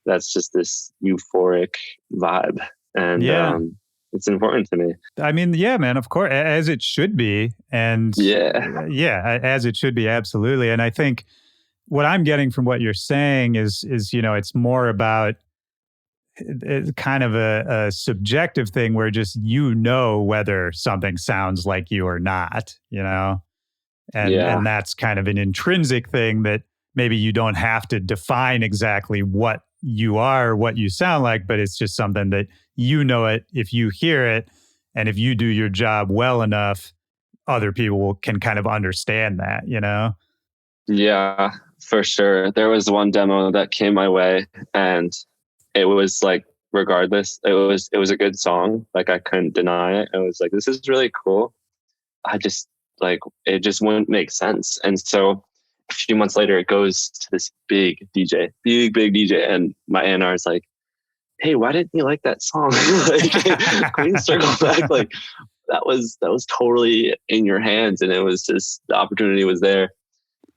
that's just this euphoric vibe, and it's important to me. I mean, yeah, man, of course, as it should be. And as it should be. Absolutely. And I think what I'm getting from what you're saying is, it's more about kind of a subjective thing where just, whether something sounds like you or not, and that's kind of an intrinsic thing that maybe you don't have to define exactly what you are, what you sound like, but it's just something that it if you hear it, and if you do your job well enough, other people can kind of understand that, Yeah, for sure. There was one demo that came my way, and it was like, regardless, it was a good song. Like I couldn't deny it. I was like, this is really cool. I just like, it just wouldn't make sense. And so a few months later, it goes to this big DJ, and my A&R is like, hey, why didn't you like that song? Like, can you circle back? Like that was totally in your hands, and it was just, the opportunity was there,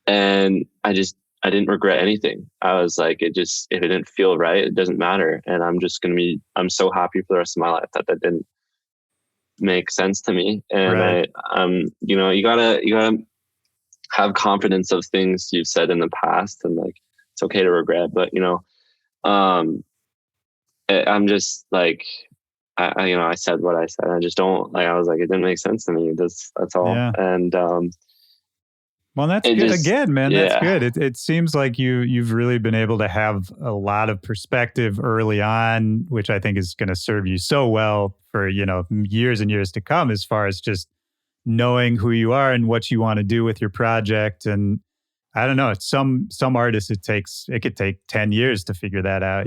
and I didn't regret anything. I was like, if it didn't feel right, it doesn't matter, and I'm so happy for the rest of my life that didn't make sense to me. And right. You gotta have confidence of things you've said in the past, and like it's okay to regret, but I'm just like, I said what I said. I just don't like, I was like, it didn't make sense to me. That's all. Yeah. And well, that's good. Again, man, that's good. It seems like you've really been able to have a lot of perspective early on, which I think is going to serve you so well for, years and years to come, as far as just knowing who you are and what you want to do with your project. And I don't know, some artists, it could take 10 years to figure that out,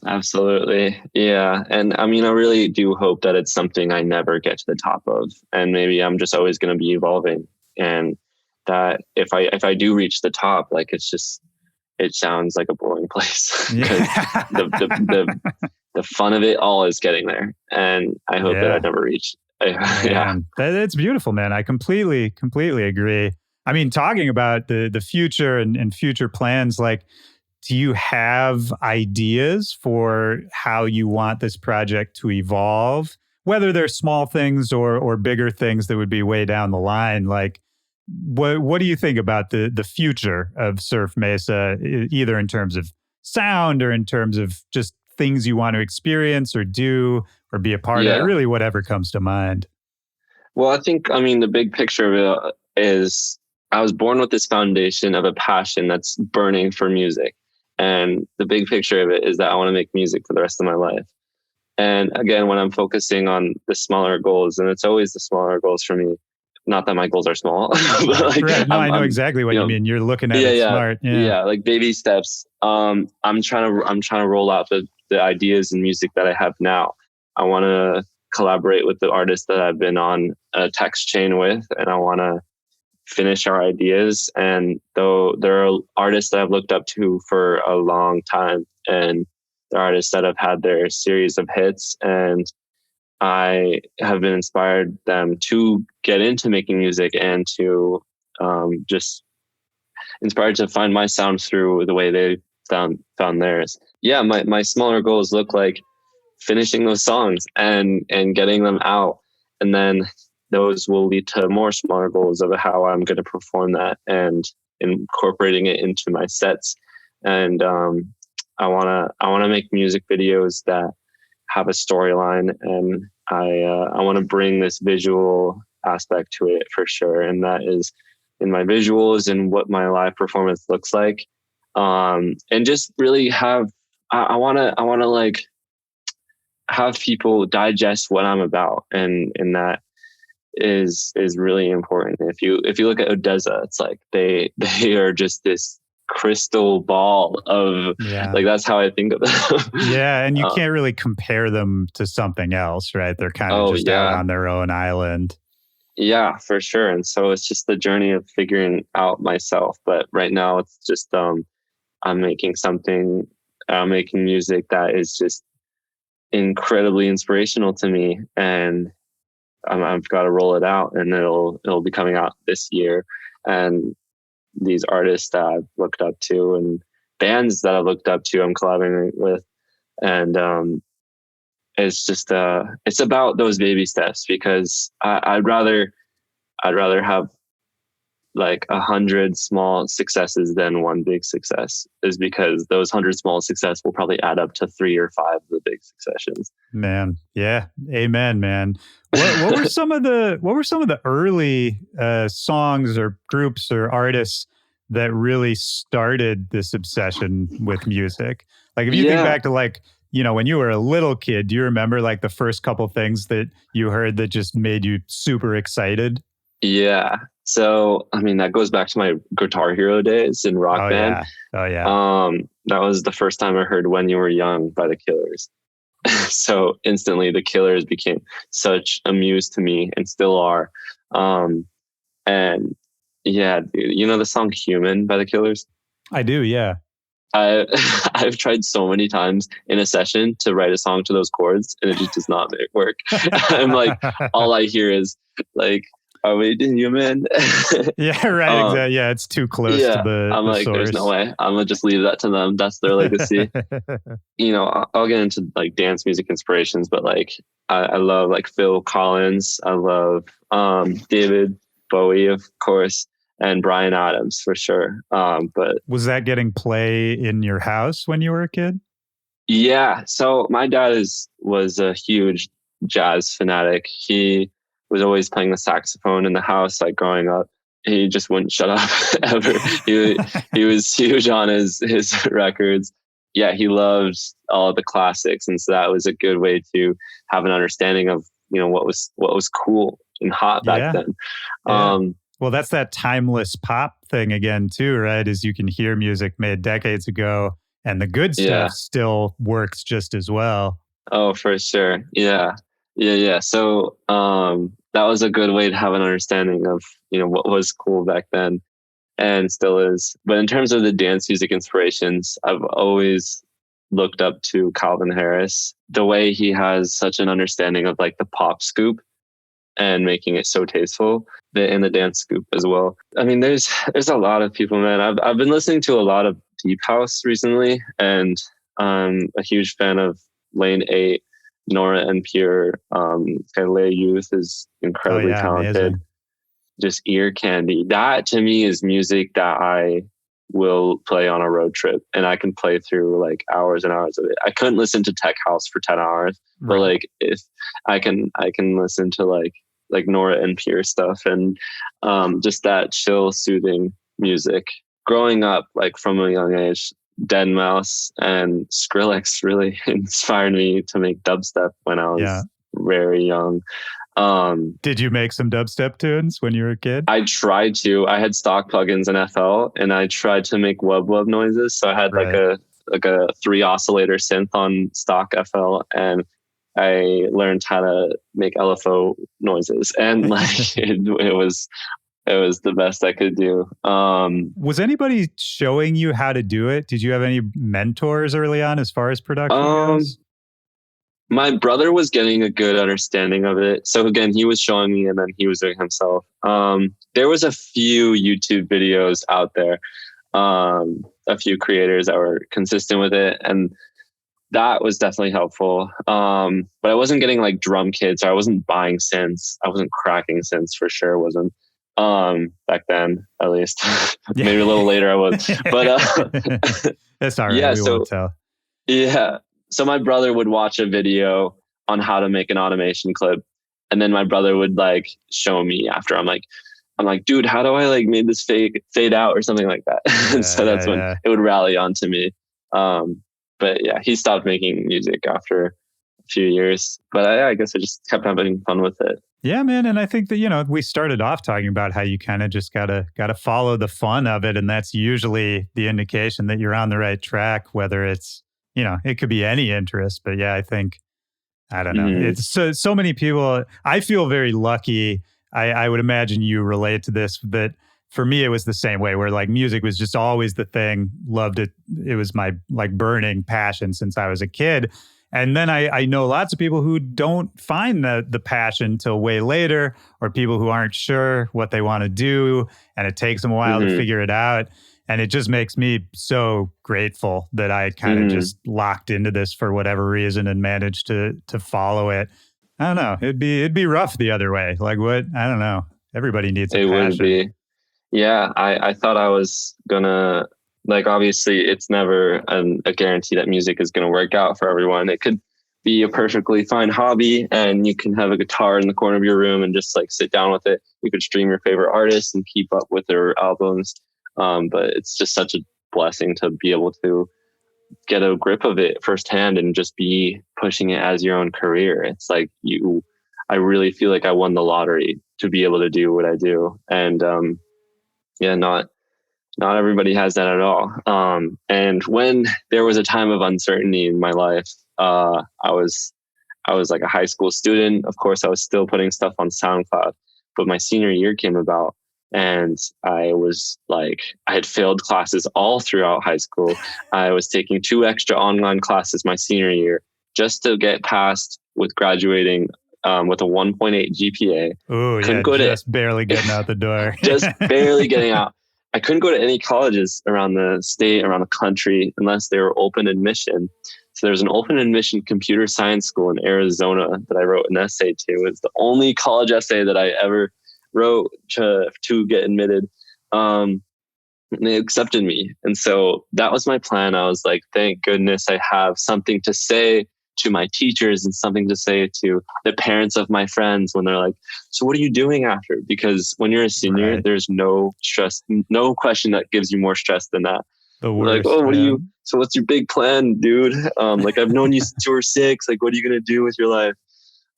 Absolutely. Yeah. And I mean, I really do hope that it's something I never get to the top of, and maybe I'm just always going to be evolving, and that if I do reach the top, like it sounds like a boring place. the fun of it all is getting there. And I hope that I never reach Yeah. Man, that's beautiful, man. I completely agree. I mean, talking about the future and future plans, like, do you have ideas for how you want this project to evolve? Whether they're small things or bigger things that would be way down the line, like what do you think about the future of Surf Mesa, either in terms of sound or in terms of just things you want to experience or do or be a part of? Yeah. Really, whatever comes to mind. Well, I mean, the big picture of it is I was born with this foundation of a passion that's burning for music. And the big picture of it is that I want to make music for the rest of my life. And again, when I'm focusing on the smaller goals, and it's always the smaller goals for me, not that my goals are small, but Right. like Right. No, I know I'm, exactly what you you know, mean. You're looking at yeah, it yeah, smart. Yeah. yeah, like baby steps. I'm trying to roll out the ideas and music that I have now. I want to collaborate with the artists that I've been on a text chain with, and I want to finish our ideas. And though there are artists that I've looked up to for a long time, and the artists that have had their series of hits, and I have been inspired them to get into making music and to just inspired to find my sound through the way they found theirs. Yeah, my smaller goals look like finishing those songs and getting them out, and then those will lead to more smaller goals of how I'm going to perform that and incorporating it into my sets. And I wanna make music videos that have a storyline, and I want to bring this visual aspect to it for sure, and that is in my visuals and what my live performance looks like, and just really have I want to like have people digest what I'm about, and that is really important. If you look at Odessa, it's like they are just this crystal ball of, Yeah. like, that's how I think of them. Yeah. And you uh, can't really compare them to something else, right? They're kind of oh just out yeah, on their own island. yeah, for sure. And so it's just the journey of figuring out myself. But right now it's just I'm making something, I'm making music that is just incredibly inspirational to me, and I've got to roll it out, and it'll be coming out this year. And these artists that I've looked up to and bands that I've looked up to, I'm collaborating with, and it's just it's about those baby steps, because I'd rather have like 100 small successes than one big success, is because those 100 small success will probably add up to 3 or 5 of the big successions. Man, yeah, amen, man. What were some of the early songs or groups or artists that really started this obsession with music? Like, if you think Yeah. back to, like, when you were a little kid, do you remember like the first couple things that you heard that just made you super excited? Yeah. So, I mean, that goes back to my Guitar Hero days in Rock Oh Band. yeah, oh yeah, That was the first time I heard When You Were Young by the Killers. So instantly the Killers became such a muse to me, and still are. Um, and yeah, you know the song Human by the Killers? I do. Yeah. I I've tried so many times in a session to write a song to those chords, and it just does not work. I'm like, all I hear is like, "Are we human?" Yeah, right. um, Exactly. Yeah, it's too close to yeah, the I'm the like, there's no source. way. I'm gonna just leave that to them. That's their legacy. You know, I'll get into like dance music inspirations, but like I love like Phil Collins. I love David Bowie, of course, and Brian Adams for sure. But Was that getting play in your house when you were a kid? yeah, so my dad was a huge jazz fanatic. He was always playing the saxophone in the house, like growing up. He just wouldn't shut up ever. He was huge on his records. Yeah, he loved all of the classics, and so that was a good way to have an understanding of what was cool and hot back Yeah. then. Yeah. Um, Well, that's that timeless pop thing again, too, right? Is you can hear music made decades ago and the good stuff yeah. still works just as well. Oh, for sure. Yeah. Yeah, yeah. So that was a good way to have an understanding of, what was cool back then and still is. But in terms of the dance music inspirations, I've always looked up to Calvin Harris. The way he has such an understanding of like the pop scoop and making it so tasteful. And the dance scoop as well. I mean, there's a lot of people, man. I've been listening to a lot of deep house recently, and I'm a huge fan of Lane 8, Nora and Pure. Leia Youth is incredibly talented. Amazing. Just ear candy. That to me is music that I will play on a road trip, and I can play through like hours and hours of it. I couldn't listen to tech house for 10 hours, but like if I can listen to like Nora and Pure stuff, and just that chill, soothing music. Growing up, like from a young age, Deadmau5 and Skrillex really inspired me to make dubstep when I was very young. Did you make some dubstep tunes when you were a kid? I tried to. I had stock plugins in FL, and I tried to make wub noises. So I had like a 3 oscillator synth on stock FL, and I learned how to make LFO noises, and like it was the best I could do. Was anybody showing you how to do it? Did you have any mentors early on as far as production goes? My brother was getting a good understanding of it. So again, he was showing me, and then he was doing himself. There was a few YouTube videos out there, a few creators that were consistent with it, and that was definitely helpful. But I wasn't getting like drum kits, or I wasn't buying synths. I wasn't cracking synths for sure. Wasn't back then, at least. Maybe a little later I was. But that's all right. We won't tell. Yeah. So my brother would watch a video on how to make an automation clip, and then my brother would like show me after. I'm like, dude, how do I like make this fade out or something like that? So that's when it would rally onto me. But yeah, he stopped making music after a few years. But I guess I just kept having fun with it. Yeah, man. And I think that, we started off talking about how you kind of just gotta follow the fun of it. And that's usually the indication that you're on the right track, whether it's, it could be any interest. But yeah, I don't know. It's so many people. I feel very lucky. I would imagine you relate to this, but for me, it was the same way, where like music was just always the thing. Loved it. It was my like burning passion since I was a kid. And then I know lots of people who don't find the passion till way later, or people who aren't sure what they want to do, and it takes them a while to figure it out. And it just makes me so grateful that I kind of just locked into this for whatever reason and managed to follow it. I don't know. It'd be rough the other way. Like what? I don't know. Everybody needs a passion. It would be. Yeah, I thought I was gonna, like, obviously it's never a guarantee that music is gonna work out for everyone. It could be a perfectly fine hobby, and you can have a guitar in the corner of your room and just like sit down with it. You could stream your favorite artists and keep up with their albums. But it's just such a blessing to be able to get a grip of it firsthand and just be pushing it as your own career. It's like I really feel like I won the lottery to be able to do what I do. And, not everybody has that at all. And when there was a time of uncertainty in my life, I was like a high school student. Of course, I was still putting stuff on SoundCloud, but my senior year came about, and I was like, I had failed classes all throughout high school. I was taking 2 extra online classes my senior year just to get past with graduating with a 1.8 GPA. Oh, yeah, just barely getting out the door. Just barely getting out. I couldn't go to any colleges around the state, around the country, unless they were open admission. So there's an open admission computer science school in Arizona that I wrote an essay to. It's the only college essay that I ever wrote to get admitted. And they accepted me. And so that was my plan. I was like, thank goodness I have something to say to my teachers and something to say to the parents of my friends when they're like, so what are you doing after? Because when you're a senior, there's no stress, no question that gives you more stress than that. The worst, like, oh, so what's your big plan, dude? Like, I've known you since you were 6. Like, what are you going to do with your life?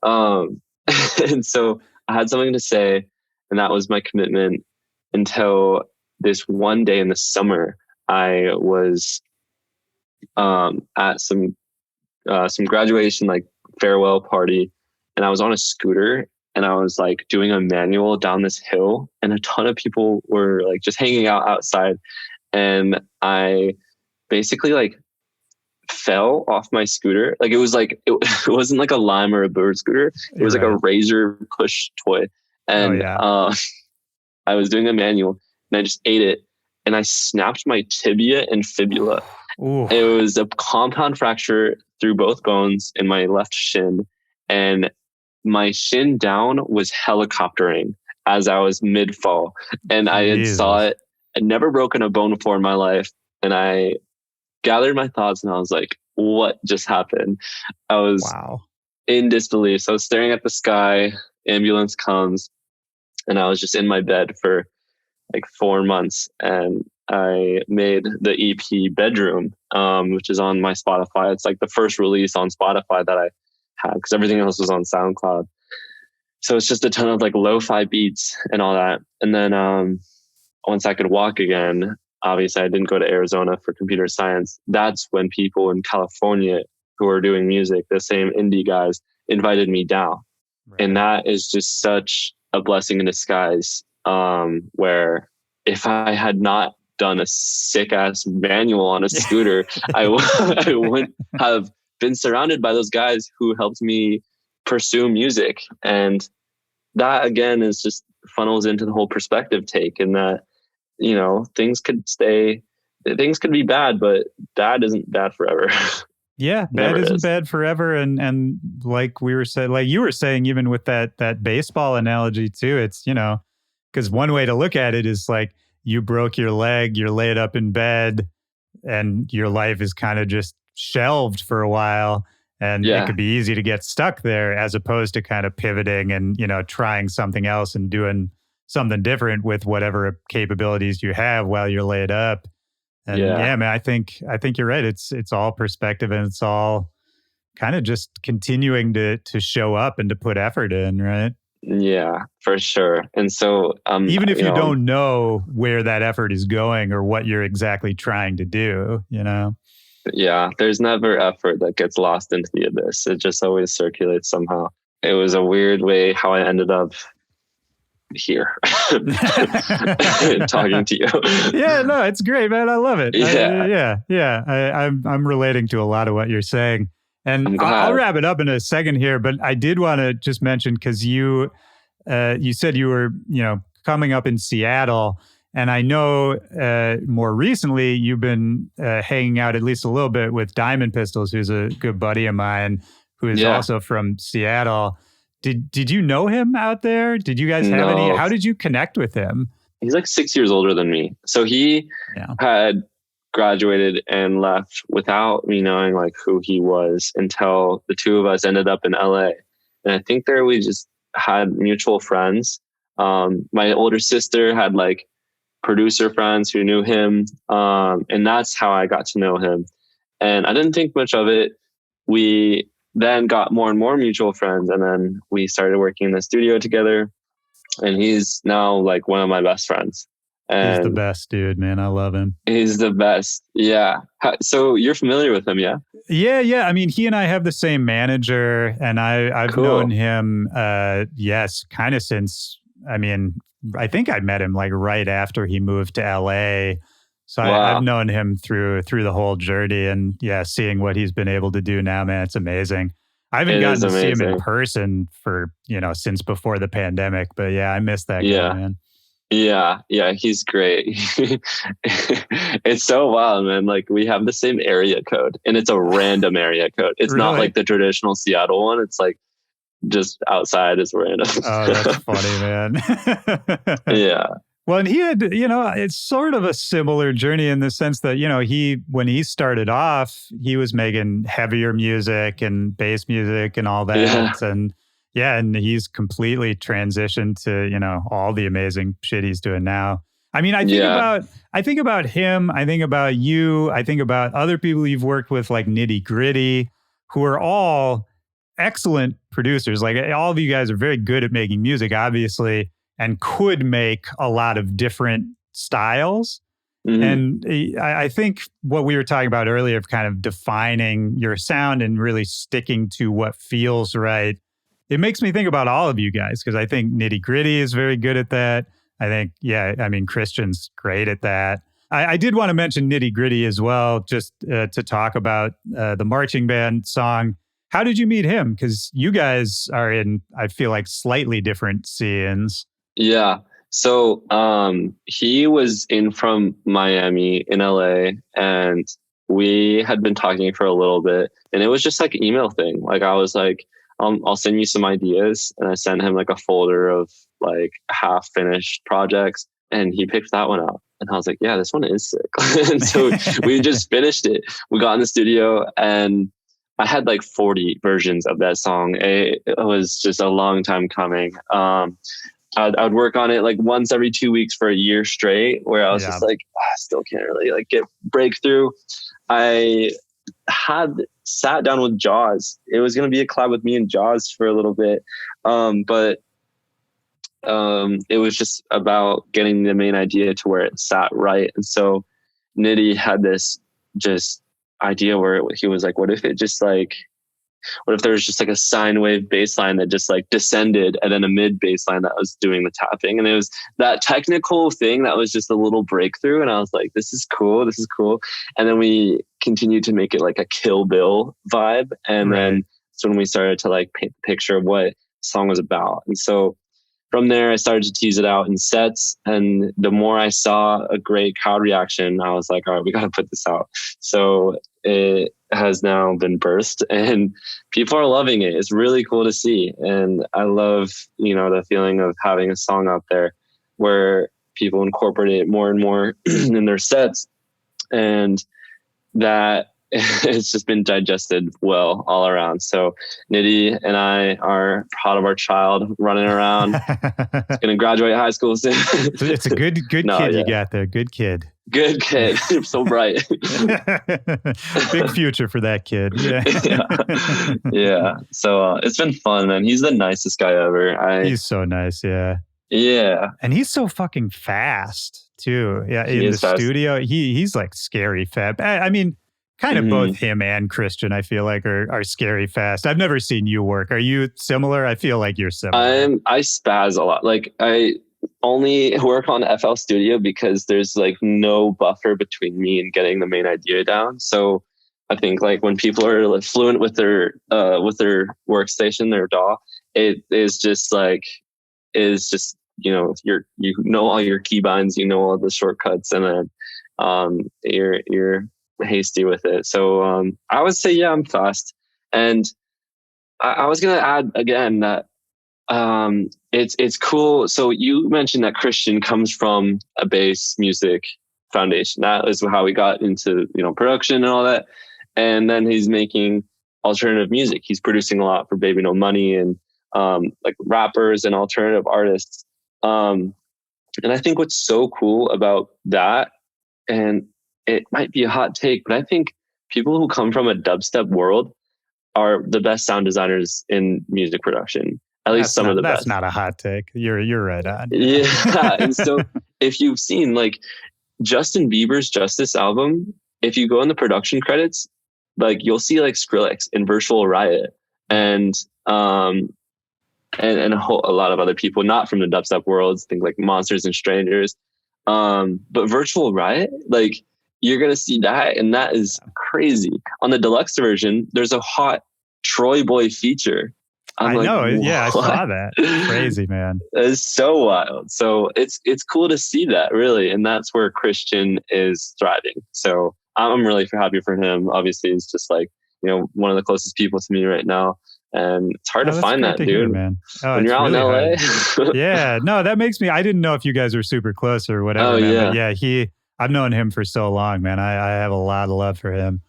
And so I had something to say, and that was my commitment until this one day in the summer. I was at some graduation, like farewell party, and I was on a scooter, and I was like doing a manual down this hill, and a ton of people were like just hanging out outside. And I basically like fell off my scooter. Like it wasn't like a Lime or a Bird scooter. It was like a razor push toy. And I was doing a manual and I just ate it and I snapped my tibia and fibula. Ooh. It was a compound fracture through both bones in my left shin, and my shin down was helicoptering as I was mid fall, and I had saw it. I'd never broken a bone before in my life, and I gathered my thoughts and I was like, what just happened? I was in disbelief. So I was staring at the sky, ambulance comes, and I was just in my bed for like 4 months, and I made the EP Bedroom, which is on my Spotify. It's like the first release on Spotify that I had, because everything else was on SoundCloud. So it's just a ton of like lo-fi beats and all that. And then once I could walk again, obviously I didn't go to Arizona for computer science. That's when people in California who are doing music, the same indie guys, invited me down. Right. And that is just such a blessing in disguise, where if I had not done a sick ass manual on a scooter, I wouldn't have been surrounded by those guys who helped me pursue music. And that again is just funnels into the whole perspective take, and that, you know, things could be bad, but bad isn't bad forever. Yeah, bad isn't bad forever. And like we were saying, like you were saying, even with that baseball analogy too, it's, you know, because one way to look at it is like, you broke your leg, you're laid up in bed, and your life is kind of just shelved for a while. And it could be easy to get stuck there, as opposed to kind of pivoting and, you know, trying something else and doing something different with whatever capabilities you have while you're laid up. And man, I think you're right. It's all perspective, and it's all kind of just continuing to show up and to put effort in, right? Yeah, for sure. And so even if you don't know where that effort is going or what you're exactly trying to do, you know? Yeah, there's never effort that gets lost into the abyss. It just always circulates somehow. It was a weird way how I ended up here talking to you. Yeah, no, it's great, man. I love it. Yeah. I'm relating to a lot of what you're saying. And I'll wrap it up in a second here, but I did want to just mention, because you said you were, you know, coming up in Seattle, and I know more recently you've been hanging out at least a little bit with Diamond Pistols, who's a good buddy of mine, who is also from Seattle. Did you know him out there? Did you guys have any? How did you connect with him? He's like 6 years older than me, so he had graduated and left without me knowing like who he was, until the two of us ended up in LA. And I think there we just had mutual friends. My older sister had like producer friends who knew him. And that's how I got to know him. And I didn't think much of it. We then got more and more mutual friends, and then we started working in the studio together, and he's now like one of my best friends. And he's the best dude, man. I love him. He's the best. Yeah. So you're familiar with him, yeah? Yeah. I mean, he and I have the same manager, and I've known him, kind of since, I mean, I think I met him like right after he moved to LA. So I've known him through the whole journey, and seeing what he's been able to do now, man, it's amazing. I haven't gotten to see him in person for, since before the pandemic, but I miss that guy, man. Yeah, he's great. It's so wild, man. Like, we have the same area code, and it's a random area code. It's not like the traditional Seattle one. It's like just outside is random. Oh, that's funny, man. Yeah. Well, and he had, it's sort of a similar journey in the sense that, when he started off, he was making heavier music and bass music and all that. Yeah. And he's completely transitioned to, all the amazing shit he's doing now. I mean, I think about him, I think about you, I think about other people you've worked with, like Nitty Gritty, who are all excellent producers. Like, all of you guys are very good at making music, obviously, and could make a lot of different styles. Mm-hmm. And I think what we were talking about earlier of kind of defining your sound and really sticking to what feels right, it makes me think about all of you guys, because I think Nitty Gritty is very good at that. I think, Christian's great at that. I did want to mention Nitty Gritty as well, just to talk about the marching band song. How did you meet him? Because you guys are in, I feel like, slightly different scenes. Yeah. So he was in from Miami in LA, and we had been talking for a little bit, and it was just like an email thing. Like I was like, I'll send you some ideas, and I sent him like a folder of like half finished projects, and he picked that one out. And I was like, yeah, this one is sick. And so we just finished it. We got in the studio, and I had like 40 versions of that song. It was just a long time coming. I would work on it like once every 2 weeks for a year straight, where I was just like, I still can't really like get breakthrough. I had sat down with Jaws. It was going to be a collab with me and Jaws for a little bit. But it was just about getting the main idea to where it sat right. And so Nitty had this just idea where he was like, what if there was just like a sine wave bass line that just like descended, and then a mid bass line that was doing the tapping. And it was that technical thing that was just a little breakthrough. And I was like, this is cool. And then we continued to make it like a Kill Bill vibe. And then it's when we started to like paint the picture of what the song was about. And so from there, I started to tease it out in sets. And the more I saw a great crowd reaction, I was like, all right, we got to put this out. So it has now been birthed, and people are loving it. It's really cool to see. And I love, the feeling of having a song out there where people incorporate it more and more in their sets. And that it's just been digested well all around. So Nitty and I are proud of our child running around. He's going to graduate high school soon. It's a good kid you got there. Good kid. Good kid. So bright. Big future for that kid. Yeah. So it's been fun, man. He's the nicest guy ever. He's so nice. Yeah. Yeah. And he's so fucking fast too. Yeah. In the studio, he's like scary fast. I mean, kind of both him and Christian, I feel like, are scary fast. I've never seen you work. Are you similar? I feel like you're similar. I spaz a lot. Like I only work on FL Studio because there's like no buffer between me and getting the main idea down. So I think like when people are like fluent with their workstation, their DAW, it is just you know all your keybinds, you know all the shortcuts, and then you're hasty with it. So I would say, yeah, I'm fast. And I was going to add again that it's cool. So you mentioned that Christian comes from a bass music foundation. That is how we got into, production and all that. And then he's making alternative music. He's producing a lot for Baby No Money and like rappers and alternative artists. And I think what's so cool about that, and it might be a hot take, but I think people who come from a dubstep world are the best sound designers in music production. At least some of the best. That's not a hot take. You're right on. Yeah. And so if you've seen like Justin Bieber's Justice album, if you go in the production credits, like you'll see like Skrillex and Virtual Riot and a lot of other people not from the dubstep worlds, think like Monsters and Strangers. But Virtual Riot, like you're going to see that. And that is crazy. On the deluxe version, there's a hot Troy Boy feature. I know. Yeah, I saw that. Crazy, man. It's so wild. So it's cool to see that, really. And that's where Christian is thriving. So I'm really happy for him. Obviously, he's just like, one of the closest people to me right now. And it's hard to find that, dude. Hear, man. When you're out really in LA. Yeah. No, that makes me, I didn't know if you guys were super close or whatever. Oh, man. yeah. But yeah, I've known him for so long, man. I have a lot of love for him.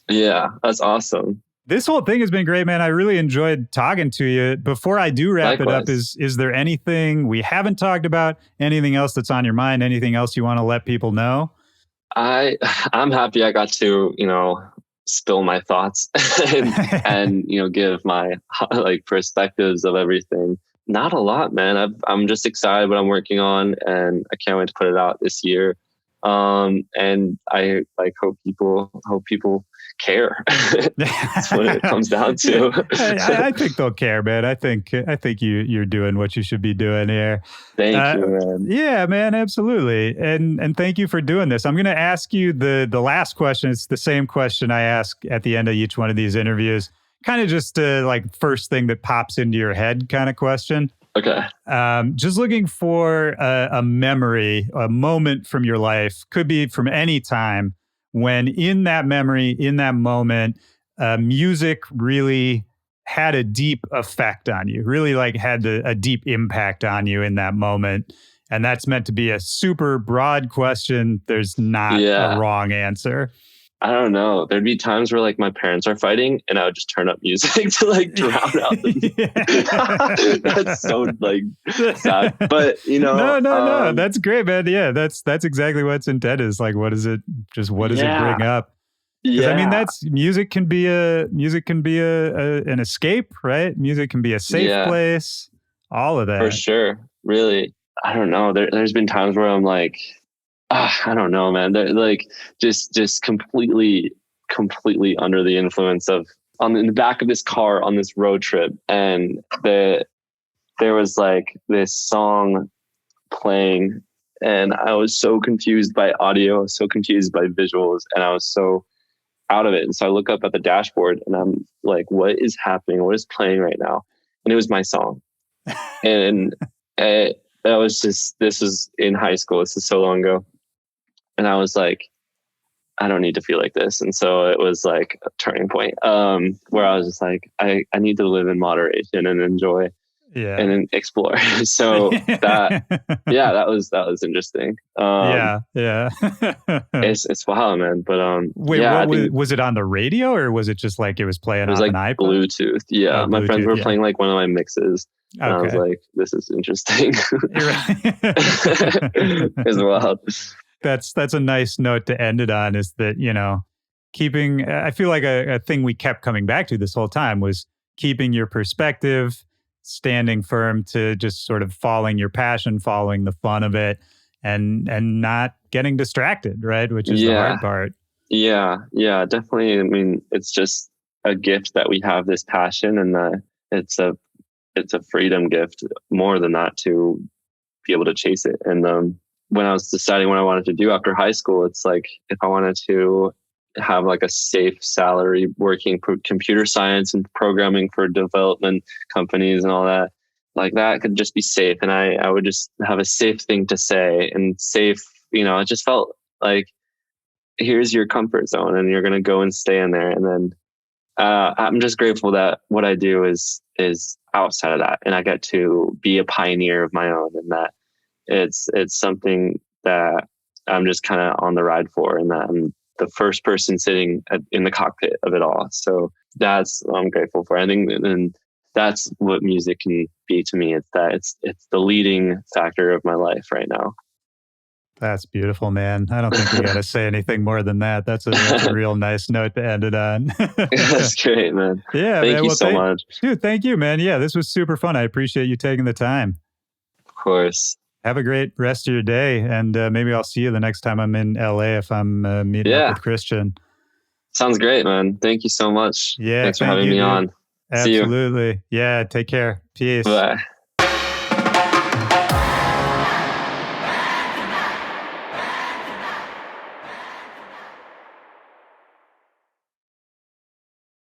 Yeah, that's awesome. This whole thing has been great, man. I really enjoyed talking to you. Before I do wrap Likewise. it up, is there anything we haven't talked about? Anything else that's on your mind? Anything else you want to let people know? I'm happy I got to, spill my thoughts and give my like perspectives of everything. Not a lot, man. I'm just excited what I'm working on, and I can't wait to put it out this year. And I hope people care. That's what it comes down to. I think they'll care, man. I think you're doing what you should be doing here. Thank you, man. Yeah, man, absolutely. And thank you for doing this. I'm going to ask you the last question. It's the same question I ask at the end of each one of these interviews. Kind of just like first thing that pops into your head kind of question. Okay. Just looking for a memory, a moment from your life, could be from any time, when in that memory, in that moment, music really had a deep effect on you, really like had a deep impact on you in that moment. And that's meant to be a super broad question. There's not a wrong answer. I don't know. There'd be times where like my parents are fighting and I would just turn up music to like drown out the That's so like sad. But you know, no. That's great, man. Yeah, that's exactly what's intended. Is like, what does it bring up? Yeah. I mean, music can be an escape, right? Music can be a safe place. All of that. For sure. Really. I don't know. There's been times where I'm like, I don't know, man. They're like just completely under the influence of in the back of this car on this road trip. And there was like this song playing and I was so confused by audio, so confused by visuals, and I was so out of it. And so I look up at the dashboard and I'm like, what is happening? What is playing right now? And it was my song. And this was in high school. This is so long ago. And I was like, I don't need to feel like this. And so it was like a turning point where I was just like, I need to live in moderation and enjoy and explore. So that was interesting. It's wild, man. But wait, was it on the radio or was it just like it was playing on an iPod? Bluetooth. Yeah. My friends were playing like one of my mixes. And I was like, this is interesting. It's wild. That's a nice note to end it on, is that, you know, I feel like a thing we kept coming back to this whole time was keeping your perspective, standing firm to just sort of following your passion, following the fun of it, and not getting distracted, right? Which is the hard part. Yeah, definitely. I mean, it's just a gift that we have this passion, and it's a freedom gift more than that to be able to chase it. And when I was deciding what I wanted to do after high school, it's like, if I wanted to have like a safe salary working for computer science and programming for development companies and all that, like that could just be safe. And I would just have a safe thing to say, and safe, you know, it just felt like, here's your comfort zone and you're going to go and stay in there. And then I'm just grateful that what I do is outside of that, and I get to be a pioneer of my own, and that it's something that I'm just kind of on the ride for, and that I'm the first person sitting in the cockpit of it all. So that's what I'm grateful for. I think, and that's what music can be to me. It's that it's the leading factor of my life right now. That's beautiful, man. I don't think we got to say anything more than that. That's a real nice note to end it on. That's great, man. Yeah, thank you so much. Dude, thank you, man. Yeah, this was super fun. I appreciate you taking the time. Of course. Have a great rest of your day. And maybe I'll see you the next time I'm in LA if I'm meeting up with Christian. Sounds great, man. Thank you so much. Yeah. Thanks for having me on. Absolutely. Yeah. Take care. Peace. Bye.